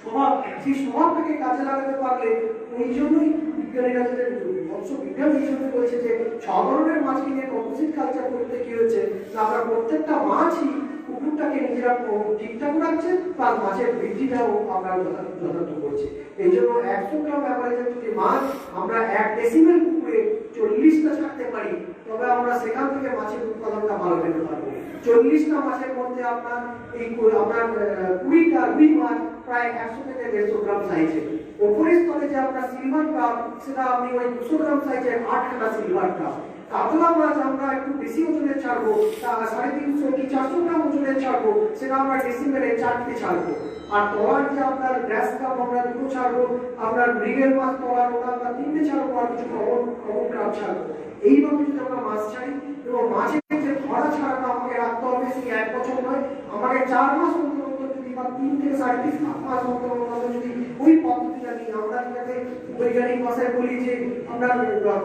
S2: স্বভাব, সেই স্বভাবটাকে কাজে লাগাতে পারলে, ওই জন্যই বিজ্ঞানীরা যেটা মৎস্য বিজ্ঞান এই জন্য বলছে যে 6 ধরনের মাছকে নিয়ে কম্পোজিট কালচার করতে কি হয়েছে, আমরা প্রত্যেকটা মাছই পুকুরটাকে নিজেরা ঠিকঠাক রাখছে, তার মাছের বৃদ্ধিটাও আমরা যথাযথ করছি। এই জন্য 100 গ্রাম অ্যাভারেজের যদি মাছ আমরা 1 ডেসিমেল পুকুরে 40টা ছাড়তে পারি, তবে আমরা সেখান থেকে মাছের উৎপাদনটা ভালো পেতে পারবো। 40টা মাছের মধ্যে আপনার এই আপনার 20টা রুই মাছ প্রায় 100 থেকে 150 গ্রাম সাইজের। ওপরের স্তরে যে আপনার সিলভার কাপ, সেটা আপনি ওই 200 গ্রাম সাইজের 8টা সিলভার কাপ। কাতলা মাছ আমরা একটু বেশি ওজনের ছাড়বো, 350 কি 400 গ্রাম ওজনের ছাড়বো, সেটা আমরা ডেসিমেলে 4টে ছাড়বো। আর তলার যে আপনার গ্যাস কাপ আমরা 2 ছাড়বো, আপনার মৃগেল মাছ তলার ওটা আমরা 3টে ছাড়বো, আর কিছু কমন কাপ ছাড়বো। এইভাবে যদি আমরা মাছ ছাড়ি, এবং মাছের যে ধরা ছাড়াটা আমাকে রাখতে হবে, সেই 1 বছর নয়, আমাকে 4 মাস অন্তর যদি বা 3 থেকে 3.5 মাস অন্তর যদি ওই পদ্ধতিটা নিয়ে আমরা যেটাকে বৈজ্ঞানিক ভাষায় বলি যে আমরা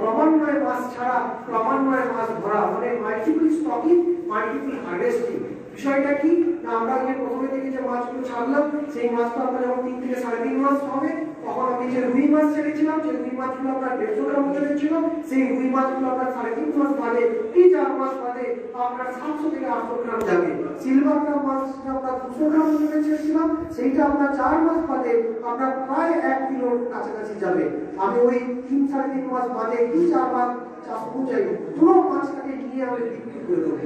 S2: ক্রমান্বয়ে মাছ ছাড়া, ক্রমান্বয়ে মাছ ধরা, মানে মাল্টিপল স্টকিং, মাল্টিপল হারভেস্টিং। বিষয়টা কি না, আমরা যে প্রথমে থেকে যে মাছগুলো ছাড়লাম, সেই মাছটা আমরা যখন 3 থেকে 3.5 মাস হবে, তখন আমি যে রুই মাছ ছেড়েছিলাম, যে রুই মাছগুলো আপনার 150 গ্রাম ওজনের ছিল, সেই রুই মাছগুলো আপনার 3.5 মাস বাদে কি 4 মাস বাদে আপনার 700 থেকে 800 গ্রাম যাবে। সিলভার কাপ মাছটা আমরা 200 গ্রাম ওজনের ছেড়েছিলাম, সেইটা আপনার 4 মাস বাদে আপনার প্রায় 1 কিলোর কাছাকাছি যাবে। আমি ওই 3-3.5 মাস বাদে কি 4 মাস চাষ অনুযায়ী পুরো মাছটাকে নিয়ে আমি বিক্রি করে দেবো।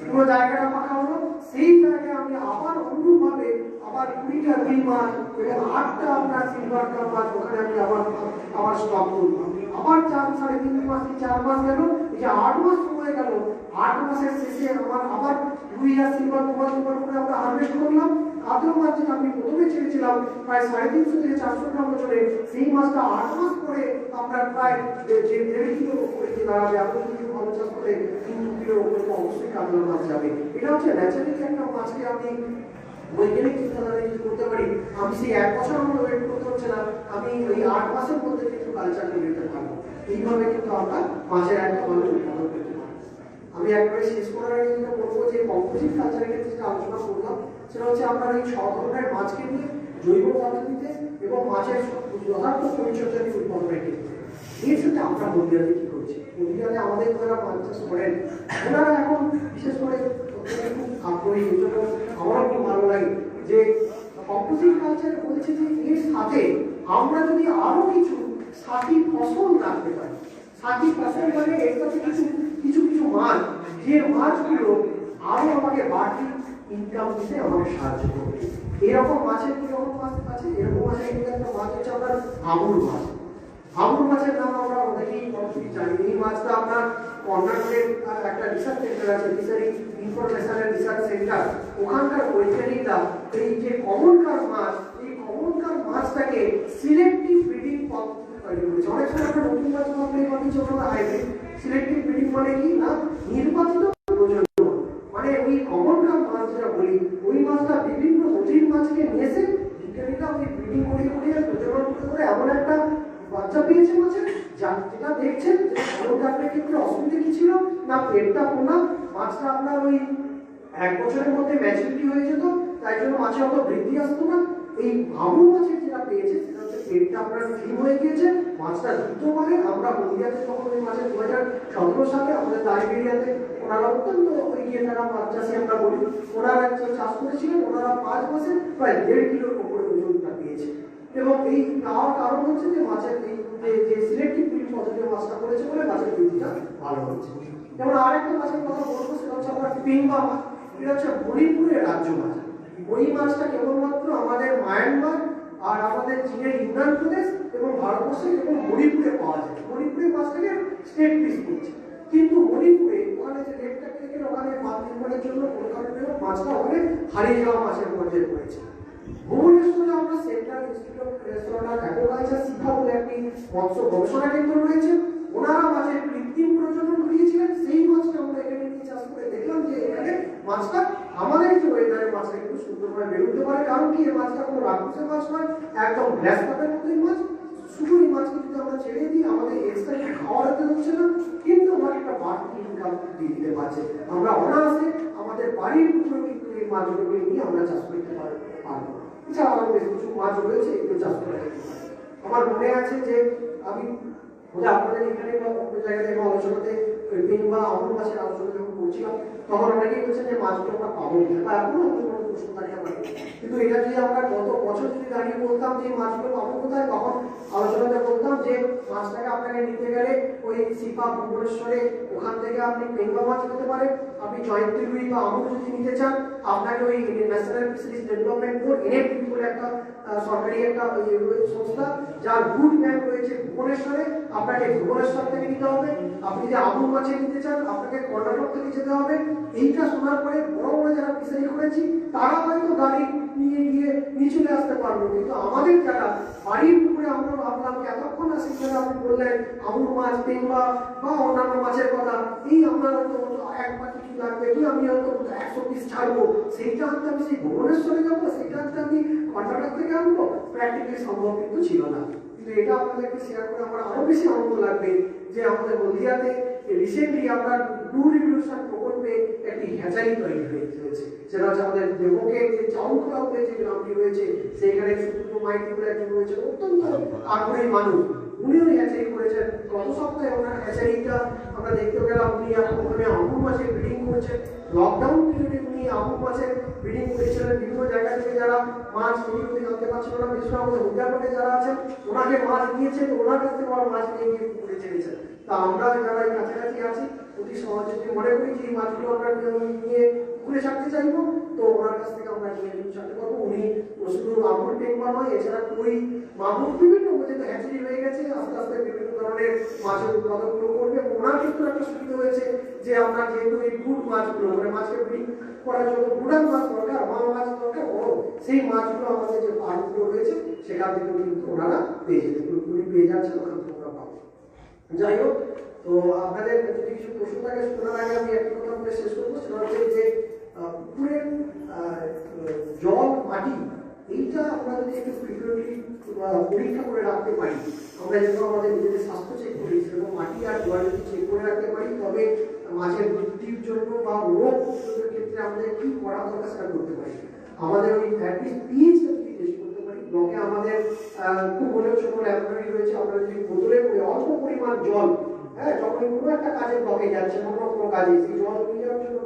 S2: পুরো জায়গাটা ফাঁকা হলো, সেই জায়গায় আমি আবার অনুরূপভাবে আবার 20টা রুই মাছ এবং 8টা আপনার সিলভার কাপ মাছ ওখানে আমি আবার স্টক করবো। আবার 4-3.5 মাস কি 4 মাস গেল, এই যে 8 মাস সময় গেল, 8 মাসের শেষে আমার আবার রুই আর সিলভার দুবার করে আমরা হারভেস্ট করলাম। কাতলা মাছ যেটা আমি প্রথমে ছেড়েছিলাম প্রায় 350 থেকে 400 গ্রাম ওজনে, সেই মাছটা 8 মাস পরে আপনার প্রায় 1.5 কিলো করে দাঁড়াবে। আপনি যদি ভালো চাষ করে 3 কিলোর উপরে অবশ্যই কাতলা মাছ যাবে। এটা হচ্ছে ন্যাচারালি একটা মাছকে আমি বৈজ্ঞানিক চিন্তাধারা যদি করতে পারি, আমি সেই 1 বছর আমার ওয়েট করতে হচ্ছে না, আমি ওই 8 মাসের মধ্যে কিন্তু কালচার করে নিতে পারবো। এইভাবে কিন্তু আমরা মাছের একটা ভালো উৎপাদন করতে পারবো। আমি একবারে শেষ করার আগে যেটা বলবো যে কম্পোজিট কালচারের ক্ষেত্রে যেটা আলোচনা করলাম, সেটা হচ্ছে আমরা এই 6 ধরনের মাছকে নিয়ে জৈব পদ্ধতিতে এবং মাছের যথার্থ পরিচর্যা দিয়ে উৎপাদনের ক্ষেত্রে। এর সাথে আমরা বন্দিয়াতে কি করছি, বন্দিয়াতে আমাদের যারা মাছ চাষ করেন ওনারা এখন বিশেষ করে খুব আগ্রহী। এই জন্য আমারও খুব ভালো লাগে যে কম্পোজিট কালচারে বলছে যে এর সাথে আমরা যদি আরো কিছু সাথী ফসল রাখতে পারি। সাথী ফসল মানে এর সাথে কিছু মাছ, যে মাছগুলো আরো আমাকে বাড়তি ইনকাম দিতে আমাকে সাহায্য করবে। এরকম মাছের কিরকম মাছ আছে, এরকম মাছের কিন্তু একটা মাছ হচ্ছে আপনার হাঙর মাছ। হাঙর মাছের নাম আমরা অনেকেই জানি। এই মাছটা আপনার কর্ণাটকের একটা রিসার্চ সেন্টার আছে, fishery information and research centre, ওখানকার বৈজ্ঞানিকরা এই যে কমনকার মাছ, এই কমনকার মাছটাকে সিলেক্টিভ ব্রিডিং পদ্ধতি তৈরি করেছে। অনেক সময় আমরা নতুন মাছ ভাবলে ভাবি যে ওটা হাইব্রিড। সিলেক্টিভ ব্রিডিং মানে কি না, নির্বাচিত প্রজনন। মানে ওই কমনকার মাছ যেটা বলি, ওই মাছটা বিভিন্ন নদীর মাছকে নিয়ে এসে বিজ্ঞানীরা ওই ব্রিডিং করে প্রজনন করে এমন একটা বাচ্চা পেয়েছে মাছের, যেটা দেখছেন আপনার ক্ষেত্রে অসুবিধা কি ছিল না, পেটটা পোনা, মাছটা আপনার ওই 1 বছরের মধ্যে ম্যাচুরিটি হয়ে যেত, তাই জন্য মাছে অত বৃদ্ধি আসতো না। এই ভাবু মাছের যেটা পেয়েছে সেটা হচ্ছে পেটটা আপনার স্লিম হয়ে গিয়েছে, মাছটা দ্রুত বাড়ে। আমরা হলদিয়াতে যখন ওই মাছের 2017 সালে আমাদের দাইবেরিয়াতে ওনারা অত্যন্ত এগিয়ে থাকা মাছ চাষি আমরা বলি, ওনারা চাষ করেছিলেন, ওনারা 5 মাসে প্রায় 1.5 কিলোর উপরে ওজনটা পেয়েছে। এবং এই পাওয়ার কারণ হচ্ছে যে মাছের এই যে সিলেক্টিভ ব্রিডিং পদ্ধতিতে মাছটা করেছে বলে মাছের বৃদ্ধিটা ভালো হচ্ছে। যেমন আরেকটা মাছের কথা বলবো সেটা হচ্ছে আমরা পেঙ্গা মাছ। এটা হচ্ছে মণিপুরের রাজ্য মাছ। ওই মাছটা কেবলমাত্র আমাদের মায়ানমার আর আমাদের চীনের ইউনান প্রদেশ এবং ভারতবর্ষে এবং মণিপুরে পাওয়া যায়। মণিপুরে মাছটাকে স্টেট পিস করছে, কিন্তু মণিপুরে ওখানে যে রেটটা থেকে ওখানে মাছ নির্মাণের জন্য কোনো কারণে মাছটা ওখানে হারিয়ে যাওয়া মাছের পর্যায়ে পড়েছে। ভুবনেশ্বরে আমরা central institute of restaurant aquaculture শিক্ষা বলে একটি মৎস্য গবেষণা কেন্দ্র রয়েছে। ওনারা মাছের কৃত্রিম প্রজনন করিয়েছিলেন। সেই মাছটা আমরা এখানে নিয়ে চাষ করে দেখলাম যে এখানে মাছটা আমাদের যে ওয়েদারের মাছটা একটু সুন্দরভাবে বের হতে পারে। কারণ কি এই মাছটা কোনো রাক্ষসের মাছ নয়, একদম গ্লাস কাপের মতোই মাছ। শুধু এই মাছকে যদি আমরা ছেড়ে দিই আমাদের এক্সট্রা খাওয়া হতে হচ্ছে না, কিন্তু আমার একটা বাড়তি ইনকাম দিয়ে দিতে পারছে। আমরা অনায়াসে আমাদের বাড়ির পুকুরে কিন্তু এই মাছগুলোকে নিয়ে আমরা চাষ করতে পারবো। এছাড়া আরো বেশ কিছু মাছ রয়েছে, এগুলো চাষ করা যেতে পারে। আমার মনে আছে যে আমি আপনাদের এখানে বা অন্য জায়গায় বা আলোচনাতে পেন বা আমুল মাছের আলোচনা যখন করছিলাম তখন অনেকেই বলছেন যে মাছগুলো আমরা পাবো না, বা এখনো আমাদের কোনো প্রশ্ন দাঁড়িয়ে আমার। কিন্তু এটা যদি আমরা গত বছর যদি দাঁড়িয়ে বলতাম যে মাছগুলো পাবো কোথায়, তখন আলোচনাতে বলতাম যে মাছটাকে আপনাকে নিতে গেলে ওই সিপা ভুবনেশ্বরে ওখান থেকে আপনি পেঙ্গা মাছ নিতে পারেন। আপনি জয়ন্তী রুই বা আমুল যদি নিতে চান আপনাকে ওই ন্যাশনাল ফিশারিজ ডেভেলপমেন্ট বোর্ড এনএফডি বলে একটা সরকারি একটা সংস্থা যার রুট ম্যাপ রয়েছে ভুবনেশ্বরে, আপনাকে ভুবনেশ্বর থেকে নিতে হবে। আপনি যদি আমুল মাছে নিতে চান আপনাকে কর্ণাটক থেকে যেতে হবে। এইটা শোনার পরে বড় বড় যারা ফিশারি করেছি তারা হয়তো গাড়ি নিয়ে গিয়ে নিয়ে চলে আসতে পারবো, কিন্তু আমাদের যারা বাড়ির পুকুরে আমরা ভাবলাম এতক্ষণ না সেখানে আপনি বললেন আমুল মাছ পেঙ্গা বা অন্যান্য মাছের কথা, এই আমরা হয়তো একবার কিছু লাগবে কি আমি হয়তো 100 পিস ছাড়বো, সেইটা আনতে আমি সেই ভুবনেশ্বরে যাবো, সেইটা আনতে আমি কর্ণাটক থেকে আনবো, প্র্যাকটিক্যালি সম্ভব কিন্তু ছিল না। কিন্তু এটা আপনাদেরকে শেয়ার করে আমার আরো বেশি আনন্দ লাগবে যে আমাদের হলদিয়াতে রিসেন্টলি আমরা ব্লু রিভলিউশন প্রকল্পে একটি হ্যাচারি তৈরি হয়েছে। সেটা হচ্ছে আমাদের দেবকে যে চাউলখোলা বলে যে গ্রামটি রয়েছে সেইখানে সুব্রত মাইতি বলে একজন রয়েছে, অত্যন্ত আগ্রহী মানুষ। উনিও হ্যাচারি করেছেন। গত সপ্তাহে ওনার হ্যাচারিটা আমরা দেখতে পেলাম উনি এখন ওখানে আমুল মাছের ব্রিডিং করছেন। লকডাউন পিরিয়ডে উনি আমুল মাছের ব্রিডিং করেছিলেন। বিভিন্ন জায়গা থেকে যারা মাছ তৈরি করতে জানতে পারছিল না, বিশেষ করে আমাদের উদ্যাপনে যারা আছেন ওনাকে মাছ দিয়েছেন, ওনার কাছ থেকে মাছ নিয়ে গিয়ে পুকুরে ছেড়েছেন। তা আমরা যারা এই কাছাকাছি আছি অতি সহজে যদি মনে করি যে এই মাছগুলো আমরা নিয়ে পুকুরে ছাড়তে চাইবো তো ওনার কাছ থেকে আমরা নিয়ে ছাড়তে পারবো। উনি শুধু আমুল পেঙ্গা নয়, এছাড়া কই মাগুর বিভিন্ন যেহেতু হ্যাচারি হয়ে গেছে আস্তে আস্তে বিভিন্ন ধরনের মাছের উৎপাদনগুলো করবে। ওনার ক্ষেত্রে একটা সুবিধা হয়েছে যে আমরা যেহেতু এই গুড মাছগুলো মানে মাছকে ব্রিডিং করার জন্য গুডান মাছ দরকার, মা মাছ দরকার, বড় সেই মাছগুলো আমাদের যে পার্কগুলো রয়েছে সেখান থেকে কিন্তু ওনারা পেয়ে যেতে পুরোপুরি পেয়ে যাচ্ছে, ওখান থেকে ওরা পাবো। যাই হোক, তো আপনাদের যদি কিছু প্রশ্ন থাকে শোনার আগে আমি একটা কথা বলে শেষ করবো, সেটা হচ্ছে যে পুকুরের জল মাটি এইটা আমরা যদি একটু ফ্রিকুয়েন্টলি পরীক্ষা করে রাখতে পারি, আমরা যেরকম আমাদের নিজেদের স্বাস্থ্য চেক করি সেরকম মাটি আর জল যদি চেক করে রাখতে পারি তবে মাছের বৃদ্ধির জন্য বা রোগ প্রতিরোধের ক্ষেত্রে আমাদের কি করা দরকার সেটা করতে পারি। আমাদের ওই অ্যাটলিস্ট পিএইচটা যদি টেস্ট করতে পারি, ব্লকে আমাদের খুব বড় ছোট ল্যাবরেটরি রয়েছে, আমরা যদি বোতলে করে অল্প পরিমাণ জল যখন কোনো একটা কাজে ব্লকে যাচ্ছে অন্য কোনো কাজে সেই জল নিয়ে যাওয়ার জন্য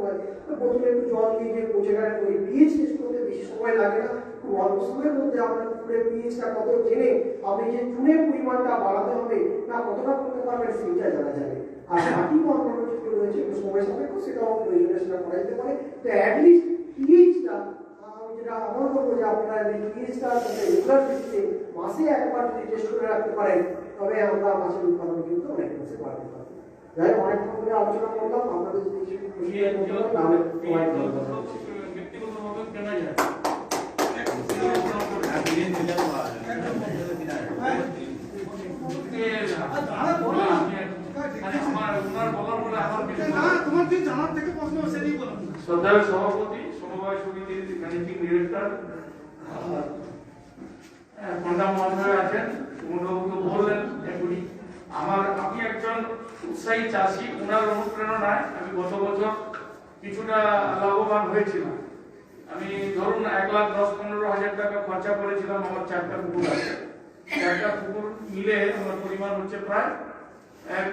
S2: বোতলে একটু জল নিয়ে গিয়ে পৌঁছে গেলে ওই পিএইচ টেস্ট করতে বেশি সময় লাগে না, খুব অল্প সময়ের মধ্যে আপনার পুকুরের পিএইচটা কত জেনে আপনি যে চুনের পরিমাণটা বাড়াতে হবে না কতটা করতে পারবেন সেইটা জানা যাবে। আর মাটি বা অন্যান্য যেগুলো রয়েছে একটু সময় সাপেক্ষ সেটাও প্রয়োজনে সেটা করা যেতে পারে। তো অ্যাটলিস্ট পিএইচটা যেটা আমার বলবো যে আপনারা পিএইচটা রেগুলার ভিত্তিতে মাসে একবার যদি টেস্ট করে রাখতে পারেন তবে আমরা মাছের উৎপাদন কিন্তু অনেক বেশি বাড়াতে পারবো। যাই হোক, অনেকক্ষণ ধরে আলোচনা করলাম, আপনাদের যদি কিছু
S3: শ্রদ্ধার সভাপতি সমবায় সমিতির ম্যানেজিং ডিরেক্টর পন্ডা মহাশয় আছেন, সুমনবাবু বললেন এগুলি আমি একজন উৎসাহী চাষি, ওনার অনুপ্রেরণায় আমি গত বছর কিছুটা লাভবান হয়েছিলাম। আমি ধরুন 1,10-15,000 টাকা খরচা করেছিলাম। আমার 4টা পুকুর আছে, 4টা পুকুর মিলে আমার পরিমাণ হচ্ছে প্রায়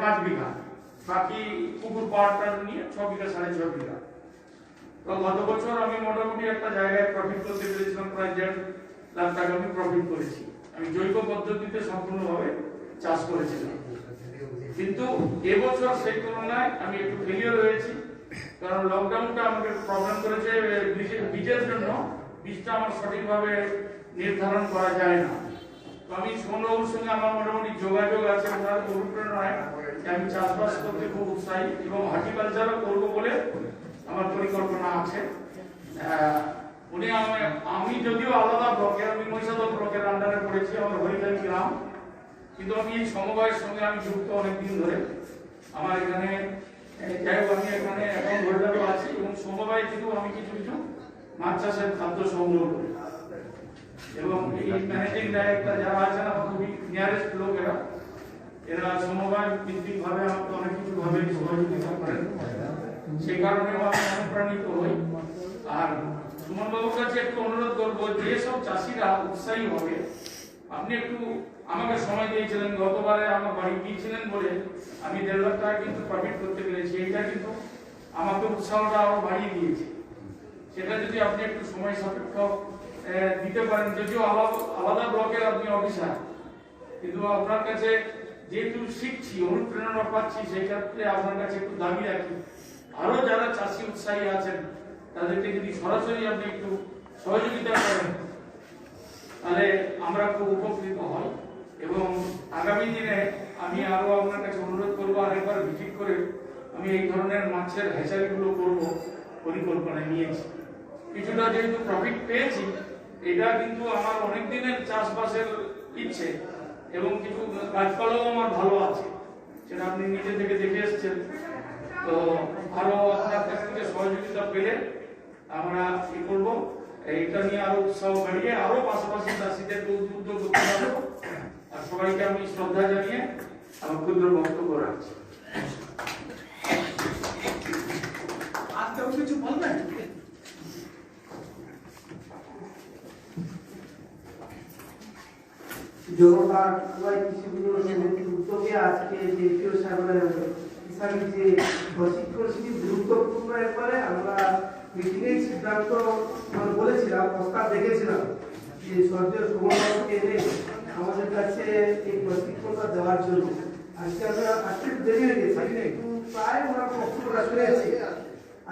S3: 5 বিঘা। বাকি পুকুর পাড়টা নিয়ে 6 বিঘা 6.5 বিঘা। তো গত বছর আমি মোটামুটি একটা জায়গায় প্রফিট করতে পেরেছিলাম, প্রায় 1.5 লাখ টাকা আমি প্রফিট করেছি। আমি জৈব পদ্ধতিতে সম্পূর্ণভাবে চাষ করেছিলাম, কিন্তু এবছর সেই তুলনায় আমি একটু ফেলিয়ার হয়েছি, কারণ লকডাউনটা আমাকে একটু প্রবলেম করেছে। বীজের জন্য বীজটা আমার সঠিকভাবে নির্ধারণ করা যায় না। তো আমি সুমনবাবুর সঙ্গে আমার মোটামুটি যোগাযোগ আছে, ওনার অনুপ্রেরণায় আমি চাষবাস করতে খুব উৎসাহী এবং হর্টিকালচারও করবো বলে আমার পরিকল্পনা আছে। উনি আমি যদিও আলাদা ব্লকের, আমি মহিষাদল ব্লকের আন্ডারে পড়েছি, আমার হরিকাল গ্রাম, কিন্তু আমি এই সমবায়ের সঙ্গে আমি যুক্ত অনেকদিন ধরে। আমার এখানে যাই হোক, আমি এখানে অ্যাকাউন্ট হোল্ডারও আছি এবং সমবায় থেকেও আমি কিছু কিছু মাছ চাষের খাদ্য সংগ্রহ করি। এবং এই ম্যানেজিং ডাইরেক্টর যারা আছেন আমার খুবই নিয়ারেস্ট লোক, এরা সমবায় ভিত্তিক ভাবে আমাকে অনেক কিছু ভাবে সহযোগিতা করেন, সেই কারণে আমি অনুপ্রাণিত হই। আর সুমন বাবুর কাছে একটু অনুরোধ করবো, যেসব চাষিরা উৎসাহী হবে, আপনি একটু আমাকে সময় দিয়েছিলেন, গতবারে আমার বাড়ি গিয়েছিলেন বলে আমি 1.5 লাখ টাকা কিন্তু প্রফিট করতে পেরেছি। এটা কিন্তু আমাকে উৎসাহটা আরো বাড়িয়ে দিয়েছে। সেটা যদি আপনি একটু সময় সাপেক্ষ দিতে পারেন, যদিও আলাদা ব্লকের আপনি অফিসার, কিন্তু আপনার কাছে যেহেতু শিখছি, অনুপ্রেরণা পাচ্ছি, সেই ক্ষেত্রে আপনার কাছে একটু দাবি রাখি, আরো যারা চাষি উৎসাহী আছেন তাদেরকে যদি সরাসরি আপনি একটু সহযোগিতা করেন, তাহলে আমরা খুব উপকৃত হই। এবং আগামী দিনে আমি আরো আপনার কাছে অনুরোধ করবো, আরেকবার ভিজিট করে আমি এই ধরনের মাছের হ্যাচারিগুলো করবো পরিকল্পনা নিয়েছি। কিছুটা যেহেতু প্রফিট পেয়েছি, এটা কিন্তু আমার অনেক দিনের চাষবাসের ইচ্ছে এবং কিছু গাছপালাও আমার ভালো আছে, সেটা আপনি নিজে থেকে দেখে এসেছেন। তো আরো আপনার কাছ থেকে সহযোগিতা পেলে আমরা কি করবো, এইটা নিয়ে আরো উৎসাহ বাড়িয়ে আরো পাশাপাশি চাষিদেরকে উদ্বুদ্ধ করতে পারবো। আর সবাইকে আমি শ্রদ্ধা জানিয়ে আমার ক্ষুদ্র বক্তব্য রাখছি।
S4: আর কেউ কিছু বলবেন?
S2: জনতা কৃষি সমিতির উদ্যোগে আজকে যে কিষানের যে প্রশিক্ষণ শিবির গুরুত্বপূর্ণ, একবারে আমরা মিটিংয়ে সিদ্ধান্ত বলেছিলাম, প্রস্তাব দেখেছিলাম যে স্বর্গীয় সুমনবাবুকে এনে আমাদের কাছে এই প্রশিক্ষণটা দেওয়ার জন্য। আজকে আমরা আজকে দেরি হয়ে গেছে, কিন্তু প্রায় ওনার বক্তব্যটা শুনেছি।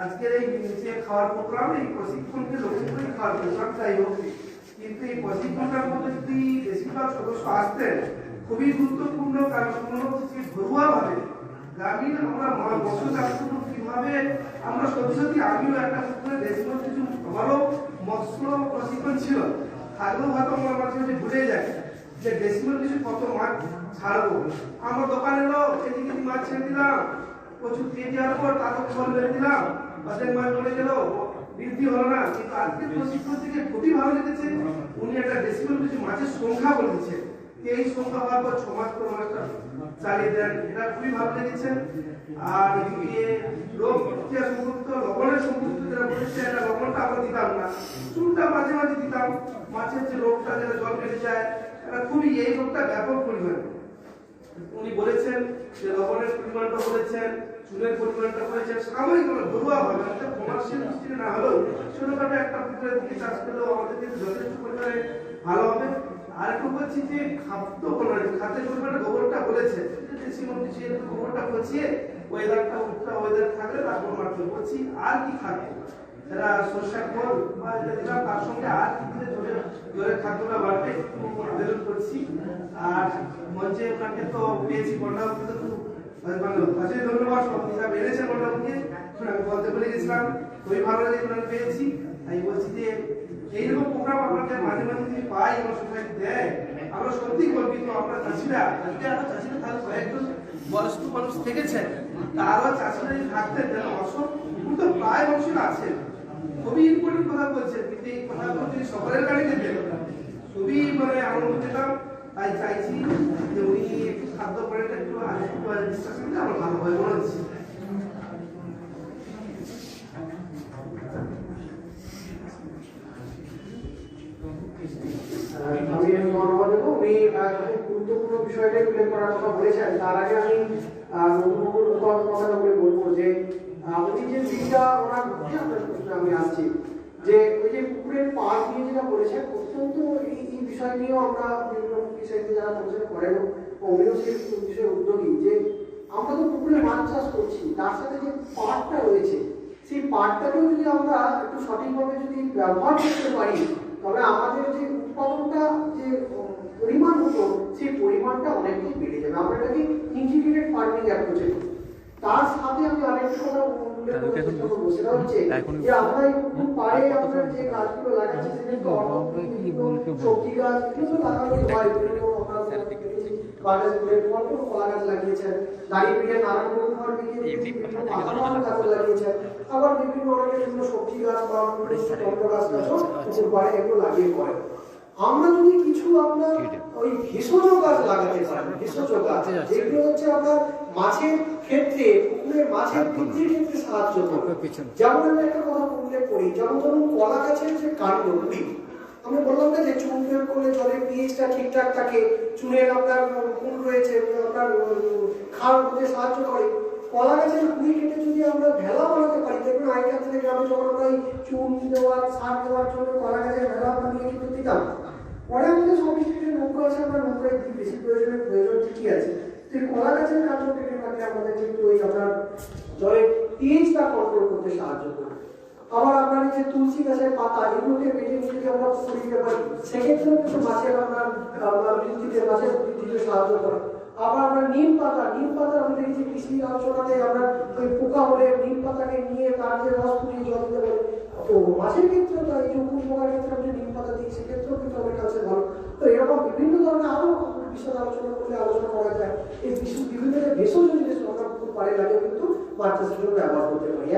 S2: আজকের এই নিচে খাওয়ার প্রোগ্রাম, এই প্রশিক্ষণকে লক্ষ্য করে খাওয়ার প্রোগ্রামটাই হোক, কিন্তু এই প্রশিক্ষণটার মধ্যে যদি বেশিরভাগ সদস্য আসতেন খুবই গুরুত্বপূর্ণ। কারণ ঘরোয়া ভাবে গ্রামীণ আমরা মৎস্য চাষ করবো কিভাবে, আমরা সত্যি সত্যি আমিও একটা পুকুরে দেশীয় কিছু আমারও মৎস্য প্রশিক্ষণ ছিল, থাকলেও হয়তো আমার মাঝে মাঝে ভুলে যায় যে দেশীয় কিছু কত মাছ ছাড়বো। আমার দোকানেরও কেজি কেজি মাছ ছেড়ে দিলাম, প্রচুর কেজি হওয়ার পর তাকে ফল বেড়ে দিলাম, বাজার মাছ চলে গেল, বৃদ্ধি হলো না। কিন্তু আজকে প্রশিক্ষণ থেকে খুবই ভালো লেগেছে, উনি একটা ডেসিবেল কিছু মাছের সংখ্যা বলে দিচ্ছে, এই সংখ্যা হওয়ার পর 6 মাস পর মাছটা চালিয়ে দেন, এটা খুবই ভালো লেগেছে। আর এদিকে রোগ প্রতিক্রিয়া সম্পর্কিত লবণের সম্পর্কিত যেটা বলেছে, এটা লবণটা আমরা দিতাম না, চুনটা মাঝে মাঝে দিতাম। মাছের যে রোগটা যেটা জল কেটে যায়, এটা খুবই, এই রোগটা ব্যাপক পরিমাণে উনি বলেছেন যে লবণের পরিমাণটা বলেছেন, চুনের পরিমাণটা বলেছেন, সাময়িক ঘরোয়া ভাবে কমার্শিয়াল দৃষ্টিতে না হলেও ছোটখাটো একটা পুকুরের দিকে চাষ করলেও আমাদের কিন্তু যথেষ্ট পরিমাণে ভালো হবে। আর একটু বলছি যে খাদ্য খাদ্যের পরিমাণে গোবরটা বলেছে, দেশি মন্ত্রী সে গোবরটা পচিয়ে ওয়েদারটা উঠটা ওয়েদার থাকলে তারপর মাত্র বলছি আর কি খাবে, যারা সরষের ফল বা যেটা দিলাম তার সঙ্গে আর কি দিলে জোরের খাদ্যটা বাড়বে আবেদন করছি। আর মঞ্চে ওনাকে তো পেয়েছি, বন্যাবতী তো খুব কাজে ধন্যবাদ, সব হিসাব এনেছে বন্যাবতীকে, আমি বলতে বলে গেছিলাম, খুবই ভালো লাগে ওনাকে পেয়েছি। আমি বলছি যে এইরকম প্রোগ্রাম আপনাকে মাঝে মাঝে যদি পাই, আমার সোসাইটি দেয়, আমরা সত্যি গর্বিত। আমরা চাষিরা, আজকে আরো চাষিরা তাহলে কয়েকজন বয়স্ক মানুষ থেকেছেন, তারও চাষিরা যদি থাকতেন যেন অসম তো প্রায় মানুষের আছেন, খুবই ইম্পর্টেন্ট কথা বলছেন, কিন্তু এই কথাগুলো যদি সকলের গাড়িতে দেন খুবই আনন্দ পেতাম। তাই চাইছি যে উনি একটু খাদ্য পড়াটা একটু ডিসকাশন করলে আমার ভালো হয় মনে হচ্ছে। বলেছেন তার আগে আমি নতুনবাবুর কথা বলে বলবো যে উনি যে দিকটা ওনার আপনার প্রশ্নে আমি আসছি যে ওই যে পুকুরের পাড় নিয়ে যেটা বলেছেন অত্যন্ত এই বিষয় নিয়েও আমরা বিভিন্ন বিষয়তে যারা পরিচালনা করেন অভিনয় বিষয়ে উদ্যোগী যে আমরা তো পুকুরে মাছ চাষ করছি তার সাথে যে পাড়টা রয়েছে সেই পাড়টাকেও যদি আমরা একটু সঠিকভাবে যদি ব্যবহার করতে পারি তবে আমাদের যে উৎপাদনটা যে পরিমাণ হতো সেই পরিমাণটা অনেকটাই বেড়ে যাবে আমরা এটাকে ইন্টিগ্রেটেড ফার্মিং অ্যাপ্রোচে তার সাথে আমি আরেকটা কথা উল্লেখ করতে চেষ্টা করবো সেটা হচ্ছে যে আমরা এই পুকুর পাড়ে আমরা যে গাছগুলো লাগাচ্ছি সেগুলো সবজি গাছ এগুলো লাগানোই হয় কলা গাছ লাগিয়েছেন দাঁড়িয়ে পিঠে নানান রকম গাছ লাগিয়েছেন আবার বিভিন্ন অনেকের জন্য সবজি গাছ বা টমেটো গাছ গাছও পুকুর পাড়ে এগুলো লাগিয়ে করেন আমরা যদি কিছু আপনার ওই ভেষজ গাছ লাগাতে পারি ভেষজ গাছ যেগুলো হচ্ছে আপনার মাছের ক্ষেত্রে পুকুরের মাছের বৃদ্ধির ক্ষেত্রে সাহায্য করবে যেমন আমি একটা কথা উল্লেখ করি যেমন ধরুন কলা গাছের যে কাণ্ড কুড়ি আমি বললাম না যে চুন প্রয়োগ করলে জলের পিএইচটা ঠিকঠাক থাকে চুনের আপনার গুণ রয়েছে আপনার খাওয়ার মধ্যে সাহায্য করে কলা গাছের কুড়ি কেটে যদি আমরা ভেলা বানাতে পারি দেখবেন আগেকার দিনে গ্রামে যখন আমরা এই চুন দেওয়ার সার দেওয়ার জন্য কলা গাছের ভেলা বানিয়ে কিন্তু দিতাম পরে আমাদের সফিস্টিকেটেড নৌকা আছে আমরা নৌকায় দিই বেশি প্রয়োজন ঠিকই আছে সেই কলা গাছের কাণ্ড কেটে রাখলে আমাদের কিন্তু ওই আপনার জলের পিএইচটা কন্ট্রোল করতে সাহায্য করে আবার আপনার যে তুলসী গাছের পাতা এগুলোকে বেটে নিয়ে যদি আমরা পুকুরে দিতে পারি সেক্ষেত্রেও কিন্তু মাছের আপনার বৃদ্ধিতে সাহায্য করে আবার আমরা নিম পাতা আমরা দেখেছি কৃষি আলোচনাতে আমরা ওই পোকা হলে নিম পাতাকে নিয়ে তার যে রস ফুটিয়ে জল দিতে পারি তো মাছের ক্ষেত্রে তো এই যে পোকার ক্ষেত্রে আমরা নিম পাতা দিই সেক্ষেত্রেও কিন্তু আমাদের কাছে ভালো তো এরকম বিভিন্ন ধরনের আরো বিশদ আলোচনা করলে আলোচনা করা যায় এই বিভিন্ন ভেষজ জিনিস আমরা পুকুর পাড়ে লাগিয়ে কিন্তু মাছ চাষের জন্য ব্যবহার করতে পারি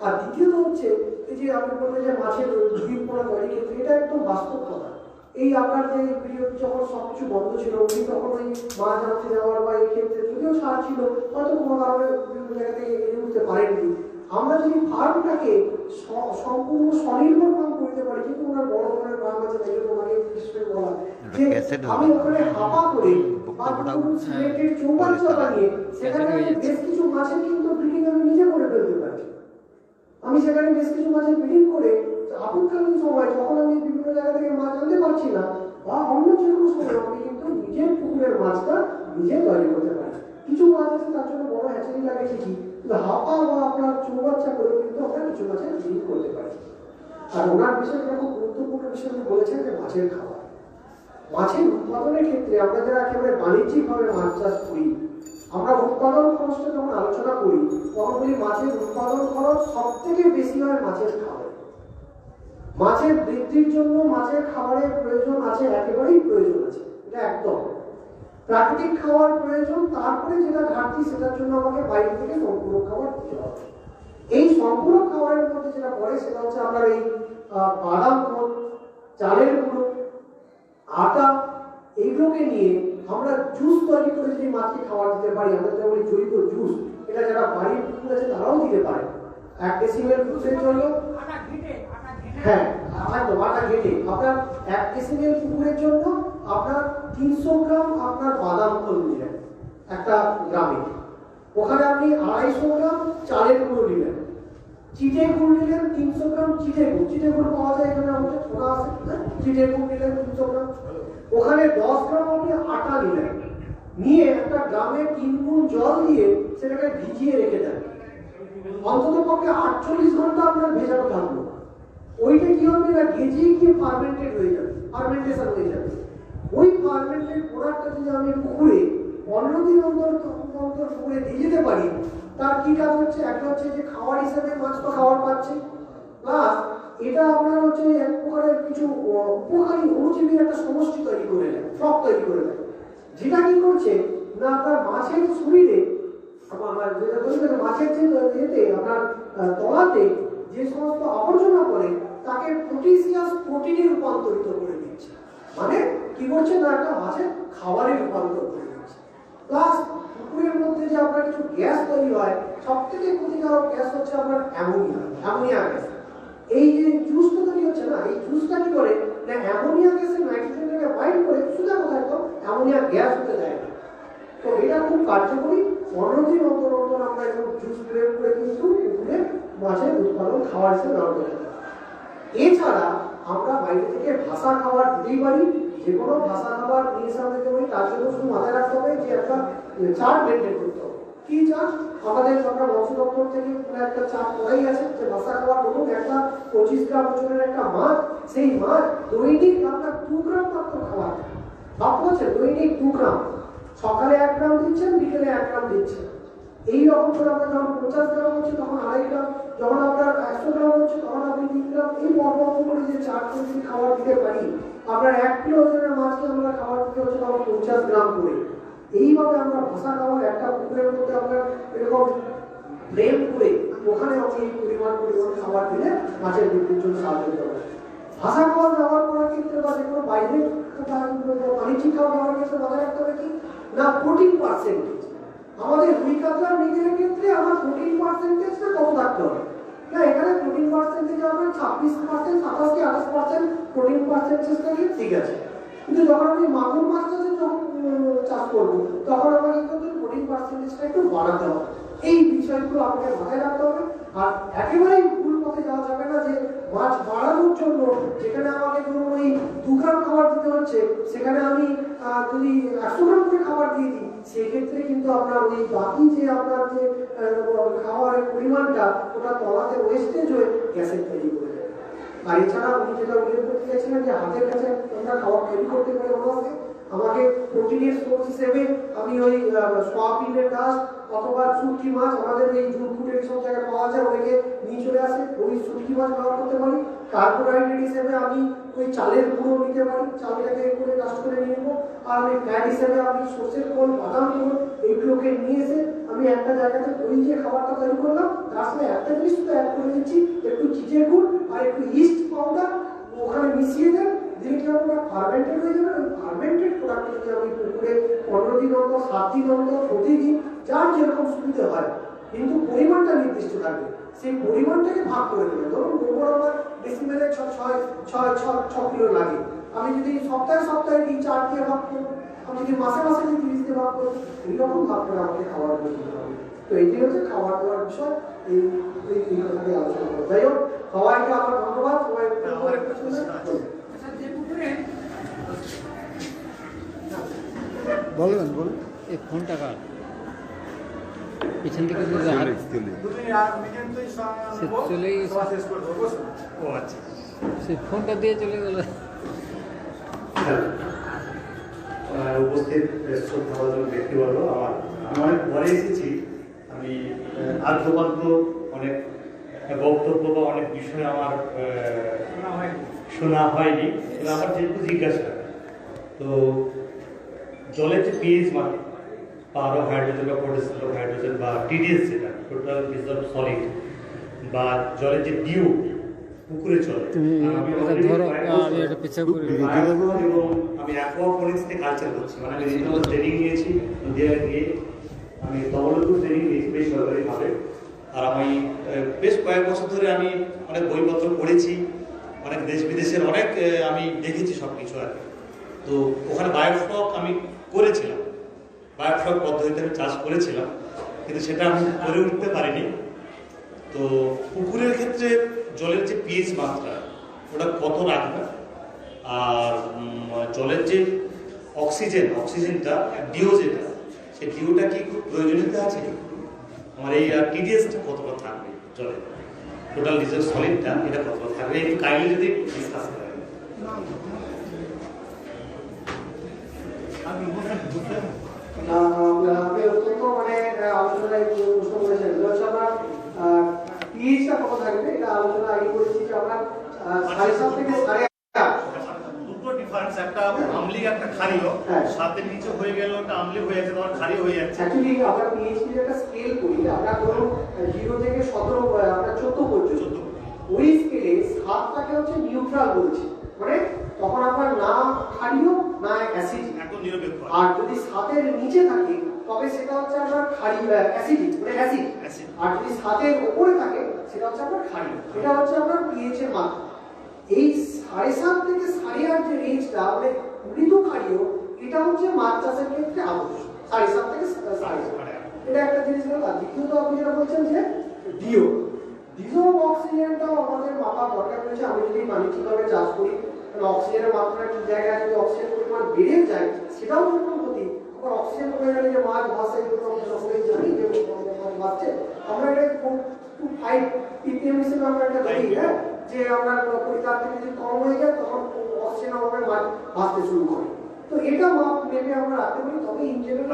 S2: আর দ্বিতীয়ত হচ্ছে এই যে আপনি বললেন যে মাছের ডিম পোড়া তৈরির ক্ষেত্রে এটা একদম বাস্তব কথা এই আপনার যে পিরিয়ড যখন সবকিছু বন্ধ ছিল উনি তখন ওই মাছ আনতে যাওয়ার বা এই ক্ষেত্রে যদিও সার ছিল হয়তো কোনো কারণে বিভিন্ন জায়গা থেকে এনে উঠতে পারেননি আমরা যদি ফার্মটাকে সম্পূর্ণ স্বনির্ভর ফার্ম করতে পারি কিন্তু ওনার বড় ধরনের ফার্ম আছে তাই জন্য আমাকে বিশেষ বলা যে আমি ওখানে হাপা করে সিলেটের চৌবাচ্চা বানিয়ে সেখানে বেশ কিছু মাছের কিন্তু ব্রিডিং আমি নিজে করে ফেলতে পারি আমি সেখানে বেশ কিছু মাছের ব্রিডিং করে আপদকালীন সময় যখন আমি বিভিন্ন জায়গা থেকে মাছ আনতে পারছি না বা অন্য যে কোনো সময় আমি কিন্তু নিজের পুকুরের মাছটা নিজে তৈরি করতে পারি কিছু মাছ আছে তার জন্য বড় হ্যাচারি লাগে ঠিকই কিন্তু হাপা বা আপনার চৌবাচ্চা করেও কিন্তু আমরা কিছু মাছের ব্রিডিং করতে পারি আর ওনার বিষয়ে খুব গুরুত্বপূর্ণ বিষয় বলেছেন যে মাছের খাবার মাছের উৎপাদনের ক্ষেত্রে আমরা যারা একেবারে বাণিজ্যিকভাবে মাছ চাষ করি আমরা উৎপাদন খরচটা যখন আলোচনা করি তখন বলি মাছের উৎপাদন খরচ সব থেকে বেশি হয় মাছের খাবার মাছের বৃদ্ধির জন্য মাছের খাবারের প্রয়োজন আছে একেবারেই প্রয়োজন আছে এটা একদম প্রাকৃতিক খাবার প্রয়োজন তারপরে যেটা ঘাটতি সেটার জন্য আমাকে বাইরে থেকে সম্পূরক খাবার দিতে হবে এই সম্পূরক খাবারের মধ্যে যেটা পড়ে সেটা হচ্ছে আমরা এই বাদাম খোল চালের গুঁড়ো আটা এইগুলোকে নিয়ে আমরা জুস তৈরি করে যদি মাছকে খাবার দিতে পারি আমরা যেটা বলি জৈব জুস এটা যারা বাড়ির পুকুর আছে তারাও দিতে পারে 1 ডেসিমেল পুকুরের জন্য হ্যাঁ একদম আটা ঘেটে আপনার 1 ডেসিমেল পুকুরের জন্য আপনার 300 গ্রাম আপনার বাদাম খোল দিলেন একটা গ্রামে ওখানে আপনি 250 গ্রাম চালের গুঁড়ো নিলেন চিটে গুড় নিলেন 300 গ্রাম চিটে গুড় পাওয়া যায় এখানে আমাদের ছোটা আছে চিটে গুড় নিলেন 300 গ্রাম ওখানে 10 গ্রাম আপনি আটা নিলেন নিয়ে একটা গ্রামে 3 গুণ জল দিয়ে সেটাকে ভিজিয়ে রেখে দেন অন্তত পক্ষে 48 ঘন্টা আপনার ভেজানো থাকলো ওইটা কি হবে না গেজে গিয়ে ফার্মেন্টেড হয়ে যাবে ফার্মেন্টেশন হয়ে যাবে ওই ফার্মেন্টেড প্রোডাক্টটা যদি আমি পুকুরে 15 দিন অন্তর পুকুরে দিয়ে যেতে পারি তার কি কাজ হচ্ছে একটা হচ্ছে যে খাবার হিসেবে মাছ তো খাবার পাচ্ছে প্লাস এটা আপনার হচ্ছে এক প্রকারের কিছু উপকারী অণুজীবীর একটা সমষ্টি তৈরি করে নেয় ফ্লক তৈরি করে নেয় যেটা কি করছে না আপনার মাছের শরীরে মাছের যে ইয়েতে আপনার তলাতে যে সমস্ত আবর্জনা করে তাকে প্রোটিসিয়াস প্রোটিনে রূপান্তরিত করে দিচ্ছে মানে কি করছে না একটা মাছের খাবারে রূপান্তর করে দিচ্ছে প্লাস পুকুরের মধ্যে যে আপনার কিছু গ্যাস তৈরি হয় সব থেকে ক্ষতিকারক গ্যাস হচ্ছে আপনার অ্যামোনিয়া গ্যাস এই যে জুসটা তৈরি হচ্ছে না এই জুসটা কি করে না অ্যামোনিয়া গ্যাসের নাইট্রোজেনটাকে বাইন্ড করে সোজা কোথায় তো অ্যামোনিয়া গ্যাস হতে দেয় তো এটা খুব কার্যকরী। 15 দিন অন্তর অন্তর আমরা এরকম জুস বের করে কিন্তু পুকুরে মাছের উৎপাদন খাওয়ার হিসেবে ব্যবহার করতে পারি। এছাড়া আমরা বাইরে থেকে ভাষা খাবার দিতেই পারি, যে কোনো ভাষা খাবার নিয়ে এসে আমরা দিতে পারি। তার জন্য শুধু মাথায় রাখতে হবে যে একটা চার্ট মেনটেন করতে হবে। কি চার্ট? আমাদের সরকার মৎস্য দপ্তর থেকে একটা চার্ট করাই আছে যে ভাষা খাবার ধরুন একটা 25 গ্রাম ওজনের একটা মাছ, সেই মাছ দৈনিক আপনার 2 গ্রাম মাত্র খাবার ভাবতে হচ্ছে, দৈনিক 2 গ্রাম, সকালে 1 গ্রাম দিচ্ছেন, বিকেলে 1 গ্রাম দিচ্ছেন। এই রকম করে আমরা যখন 50 গ্রাম হচ্ছে তখন 2.5 গ্রাম, যখন আপনার 100 গ্রাম হচ্ছে তখন আপনি 3 গ্রাম। এই পর্বত করে যে 4 কেজি খাবার দিতে পারি, আপনার 1 কিলো ওজনের মাছকে আমরা খাবার দিতে হচ্ছে তখন 50 গ্রাম করে। এইভাবে আমরা ভাষা খাবার একটা পুকুরের মধ্যে আমরা এরকম ফ্রেম করে ওখানে আমি এই পরিমাণ খাবার দিলে মাছের বৃদ্ধির জন্য সাহায্য করতে পারে। ভাষা খাবার ব্যবহার করার ক্ষেত্রে বা যে কোনো বাইরে বাণিজ্যিক খাবার ব্যবহারের ক্ষেত্রে মাথায় রাখতে হবে কি না, প্রোটিন পার্সেন্টেজ। আমাদের রুই কাতলার নিজের ক্ষেত্রে আমার প্রোটিন পার্সেন্টেজটা কত থাকতে হবে না, এখানে প্রোটিন পার্সেন্টেজ আমার 26%, 27 কি 28% প্রোটিন পার্সেন্টেজটাকে ঠিক আছে। কিন্তু যখন আমি মাগুর মাছ চাষ করবো তখন আমাকে কিন্তু প্রোটিন পার্সেন্টেজটা একটু বাড়াতে হবে। এই বিষয়গুলো আমাকে মাথায় রাখতে হবে। আর একেবারেই ভুল পথে যাওয়া যাবে না যে মাছ বাড়ানোর জন্য যেখানে আমাকে ধরুন ওই 2 গ্রাম খাবার দিতে হচ্ছে সেখানে আমি যদি 100 গ্রাম করে খাবার দিয়ে দিই, সেক্ষেত্রে কিন্তু আপনার ওই বাকি যে আপনার যে খাবারের পরিমাণটা ওটা তলাতে ওয়েস্টেজ হয়ে গ্যাসের তৈরি করে দেবে। আর এছাড়া উনি যেটা উল্লেখ করতে চাইছিলেন যে হাতের কাছে আমরা খাবার তৈরি করতে পারি, আমাকে প্রোটিনের সোর্স হিসেবে আমি ওই সোয়াবিনের ডাস্ট অথবা শুটকি মাছ, আমাদের এই জুটফুটের সব জায়গায় পাওয়া যায়, ওইকে নিয়ে চলে আসে, ওই শুটকি মাছ ব্যবহার করতে পারি। কার্বোহাইড্রেট হিসেবে আমি ওই চালের গুঁড়ো নিতে পারি, চালটাকে করে ডাস্ট করে নিয়ে নেবো। আর আমি ফ্যাট হিসেবে আমি সর্ষের খোল, বাদাম খোল এইগুলোকে নিয়ে এসে আমি একটা জায়গাতে ওই যে খাবারটা তৈরি করলাম তার সঙ্গে একটা জিনিস তো অ্যাড করে দিচ্ছি, একটু চিজের গুড় আর একটু ইস্ট পাউডার ওখানে মিশিয়ে দেন, দিলে কি হবে ফার্মেন্টেড হয়ে যাবে। ওই ফার্মেন্টেড প্রোডাক্টটাকে আমি পুকুরে 15 দিন অন্তর, 7 দিন অন্তর, প্রতিদিন যার যেরকম সুবিধা হয়, কিন্তু পরিমাণটা নির্দিষ্ট থাকবে, সেই পরিমাণটাকে ভাগ করে দেবে। ধরুন গোবর আমার ডেসিমেলে 6 কিলো লাগে, আমি যদি সপ্তাহে দিই 4 দিয়ে ভাগ করবো, আমি যদি মাসে যদি 30 দিয়ে ভাগ করবো, এইরকম ভাগ করে আমাকে খাবার দিতে হবে। তো এটি হচ্ছে খাবার দেওয়ার বিষয়, এই কথাটি আলোচনা করবো। যাই হোক, সবাইকে আমার ধন্যবাদ। সবাই
S5: বলবেন বলুন। এই ফোনটা কার পিছন থেকে চলে
S3: ও আচ্ছা,
S5: সে ফোনটা দিয়ে চলে গেল।
S6: উপস্থিত শ্রদ্ধাভাজন ব্যক্তিবর্গ, আমি অনেক পরে এসেছি, আমি আদ্যপাদ্য অনেক বক্তব্য বা অনেক বিষয় আমার শোনা হয়নি, আমার যেহেতু জিজ্ঞাসা। তো জলের যে পিএইচ মান, পারো হাইড্রোজেন বা পটাশিয়াম হাইড্রোজেন বা টিডিএস, যেটা টোটাল ডিজলভড সলিড, বা জলের যে ডিউ পুকুরে চলে, আমি অ্যাকোয়াপনিক্সে কালচার করছি, মানে আমি রিজনাল ট্রেনিং নিয়েছি, ইন্ডিয়ায় গিয়ে আমি দমলপুর ট্রেনিং নিয়েছি বেশ সরকারিভাবে। আর আমি বেশ কয়েক বছর ধরে আমি অনেক বইপত্র পড়েছি, অনেক দেশ বিদেশের অনেক আমি দেখেছি সব কিছু আর কি। তো ওখানে বায়োফ্লক আমি করেছিলাম, বায়োফ্লক পদ্ধতিতে আমি চাষ করেছিলাম, কিন্তু সেটা আমি করে উঠতে পারিনি। তো পুকুরের ক্ষেত্রে জলের যে পিএইচ মাত্রা ওটা কত রাখবে, আর জলের যে অক্সিজেনটা ডিও যেটা, সেই ডিওটা কি খুব প্রয়োজনীয়তা আছে, আমার এই টিডিএসটা কতটা থাকবে জলে, টোটাল ডিজেল সলিডটা এটা কতটা থাকবে, একটু কাইন্ডলি যদি ডিসকাস করেন।
S2: আলোচনায় প্রশ্ন করেছেন আপনার পিএইচটা কত থাকবে, এটা আলোচনা আগে করেছি যে আমরা 7.5 থেকে 8.5
S6: দুটো ডিফারেন্স, একটা আমলি একটা ক্ষারীয়, সাতের নিচে হয়ে গেল ওটা আমলি হয়ে যাচ্ছে, তোমার ক্ষারীয় হয়ে যাচ্ছে।
S2: অ্যাকচুয়ালি আমরা পিএইচডি একটা স্কেল করি, আমরা ধরুন 0 থেকে 17 আমরা 14 পর্যন্ত, ওই স্কেলে 7টাকে হচ্ছে নিউট্রাল বলছি, মানে তখন আপনার না ক্ষারীয় না অ্যাসিড,
S6: একদম নিরপেক্ষ।
S2: আর যদি 7 এর নিচে থাকে তবে সেটা হচ্ছে আপনার অ্যাসিডিক, মানে অ্যাসিড। আর যদি 7 এর উপরে থাকে সেটা হচ্ছে আপনার ক্ষারীয়। এটা হচ্ছে আপনার পিএইচ এর মাত্রা। এই 7.5 থেকে 8.5 যে রেঞ্জটা, মানে মৃদু ক্ষারীয়, এটা হচ্ছে মাছ চাষের ক্ষেত্রে আবশ্যক। 7.5 থেকে 8.5। এটা একটা জিনিস হলো। আর দ্বিতীয়ত আপনি যেটা বলছেন যে ডিও অক্সিজেনটাও আমাদের মাপার দরকার রয়েছে। আমি যদি বাণিজ্যিকভাবে চাষ করি তাহলে অক্সিজেনের মাত্রা ঠিক জায়গায় যদি অক্সিজেন পরিমাণ বেড়ে যায় সেটাও কোনো ক্ষতি। আবার অক্সিজেন কমে গেলে যে মাছ ভাসে এগুলো আমরা সকলেই জানি যে মাছ ভাসছে। আমরা এটা 5 ppm হিসেবে আমরা এটা ধরি, হ্যাঁ, যে আমরা পরিতাপ থেকে যদি কম হয়ে যায় তখন অক্সিজেন অভাবে মাছ ভাসতে শুরু করে। তো এটা মাপ মেপে আমরা রাখতে পারি। তবে ইন জেনারেল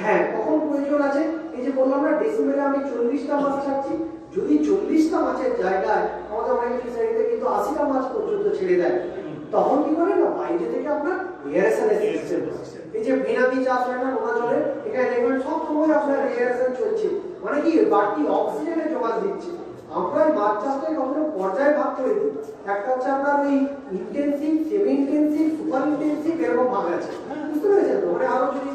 S2: হ্যাঁ তখন প্রয়োজন আছে। এই যে বললাম না ডেসিমেলে আমি 40টা মাছ ছাড়ছি, যদি 40টা মাছের জায়গায় আমাদের অনেক ফিশারিতে কিন্তু 80টা মাছ পর্যন্ত ছেড়ে দেয়, তখন কি করে না বাইরে থেকে আপনার এয়ারেশন সিস্টেম, এই যে বিনাদি চাষ হয় না নোনা জলে, এখানে দেখবেন সব সময় আপনার এয়ারেশন চলছে, মানে কি বাড়তি অক্সিজেনের যোগান দিচ্ছে। আমরা এই মাছ চাষটাকে কখনো পর্যায়ে ভাগ করে দিই। একটা হচ্ছে আপনার ওই intensive, semi intensive, super intensive এরকম ভাগ আছে, বুঝতে পেরেছেন তো? মানে আরো যদি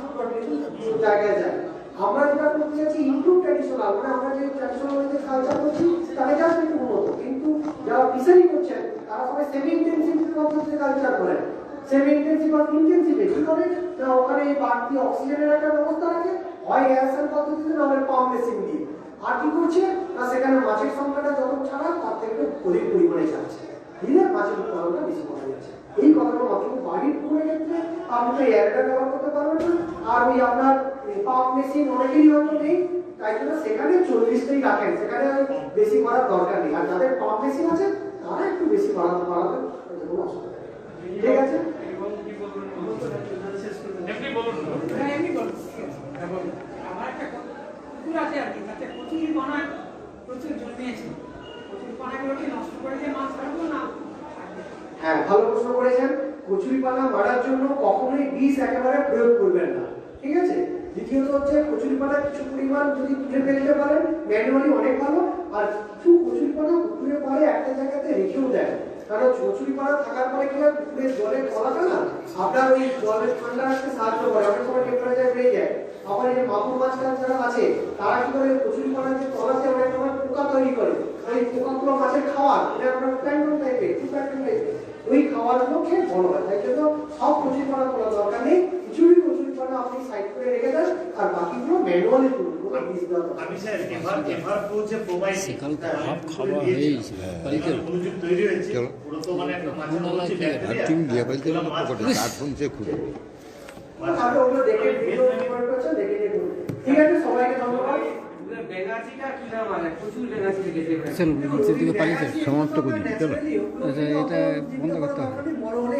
S2: জায়গায় যায় আমরা যেটা করতে যাচ্ছি ইমপ্রুভ ট্র্যাডিশনাল, মানে আমরা যে ট্র্যাডিশনাল ওয়েতে কালচার করছি তাহলে জাস্ট একটু উন্নত, কিন্তু যারা ফিশারি করছেন তারা সবাই সেমি ইন্টেন্সিভ পদ্ধতিতে কালচার করেন। সেমি ইন্টেন্সিভ আর ইন্টেন্সিভে কি করে না ওখানে এই বাড়তি অক্সিজেনের একটা ব্যবস্থা রাখে, হয় এয়ারসেল পদ্ধতিতে না হলে পাম্প মেশিন দিয়ে। আর কি করছে না সেখানে মাছের সংখ্যাটা যত ছাড়া তার থেকে অধিক পরিমাণে যাচ্ছে, দিলে মাছের উৎপাদনটা বেশি করা যাচ্ছে। এই কথাটা মাত্র বাড়ির পুকুরের ক্ষেত্রে আপনি তো এয়ারটা ব্যবহার করতে পারবেন না, আর ওই আপনার পাম্প মেশিন অনেকেরই হয়তো নেই, তাই জন্য সেখানে 40টাই রাখেন, সেখানে বেশি করার দরকার নেই। আর যাদের পাম্প মেশিন আছে তারা একটু বেশি বাড়াবেন, কোনো অসুবিধা নেই। ঠিক আছে,
S4: আমার একটা পুকুর আছে আর কি, তাতে কচুরি পানা প্রচুর জন্মেছে, কচুরি পানাগুলোকে নষ্ট করে দিয়ে মাছ রাখবো না।
S2: হ্যাঁ ভালো প্রশ্ন করেছেন। কচুরিপানা মারার জন্য কখনোই বিষ একেবারে প্রয়োগ করবেন না, ঠিক আছে? দ্বিতীয়ত হচ্ছে কচুরিপানা কিছু পরিমাণ যদি তুলে ফেলতে পারেন ম্যানুয়ালি অনেক ভালো, আর কিছু কচুরিপানা পুকুরের পাড়ে একটা জায়গাতে রেখেও দেয়, কারণ কচুরিপানা থাকার পরে কি হয় পুকুরের জলের তলাটা না আপনার ওই জলের ঠান্ডা রাখতে সাহায্য করে, অনেক সময় টেম্পারেচার বেড়ে যায়। আবার এই যে মাগুর মাছ যারা আছে তারা কি করে কচুরিপানা যে তলাতে অনেক সময় পোকা তৈরি করে, ওই পোকাগুলো মাছের খাওয়ার, এটা আপনার প্ল্যান্টন টাইপের, প্ল্যান্টন টাইপের ওই খাওয়ারগুলো খেয়ে বড় হয়। তাই জন্য সব কচুরিপানা তোলা দরকার নেই, কিছুই কচুরিপানা আপনি সাইড করে রেখে দেন আর বাকিগুলো ম্যানুয়ালি তুলুন।
S6: আমি স্যার এভার যে প্রোভাইড
S5: সকাল তো হাফ খাওয়া হয়েছে কালকে
S6: মনোযোগ তৈরি হয়েছে পুরো তো মানে একটা মাছের মধ্যে ব্যাকটেরিয়া
S7: টিম দিয়ে বলতে পকেটে কার্ড শুনছে খুব
S2: আপনি ওগুলো দেখে ভিডিও রেকর্ড করছেন, দেখে দেখুন। ঠিক আছে, সবাইকে ধন্যবাদ।
S4: বেঙ্গাচিটা কি নাম আছে, প্রচুর বেঙ্গাচি দেখেছে।
S5: চল নিচের দিকে পালিয়ে
S7: সমাপ্ত করি চলো।
S5: আচ্ছা এটা বন্ধ করতে হবে।
S2: বড় হলে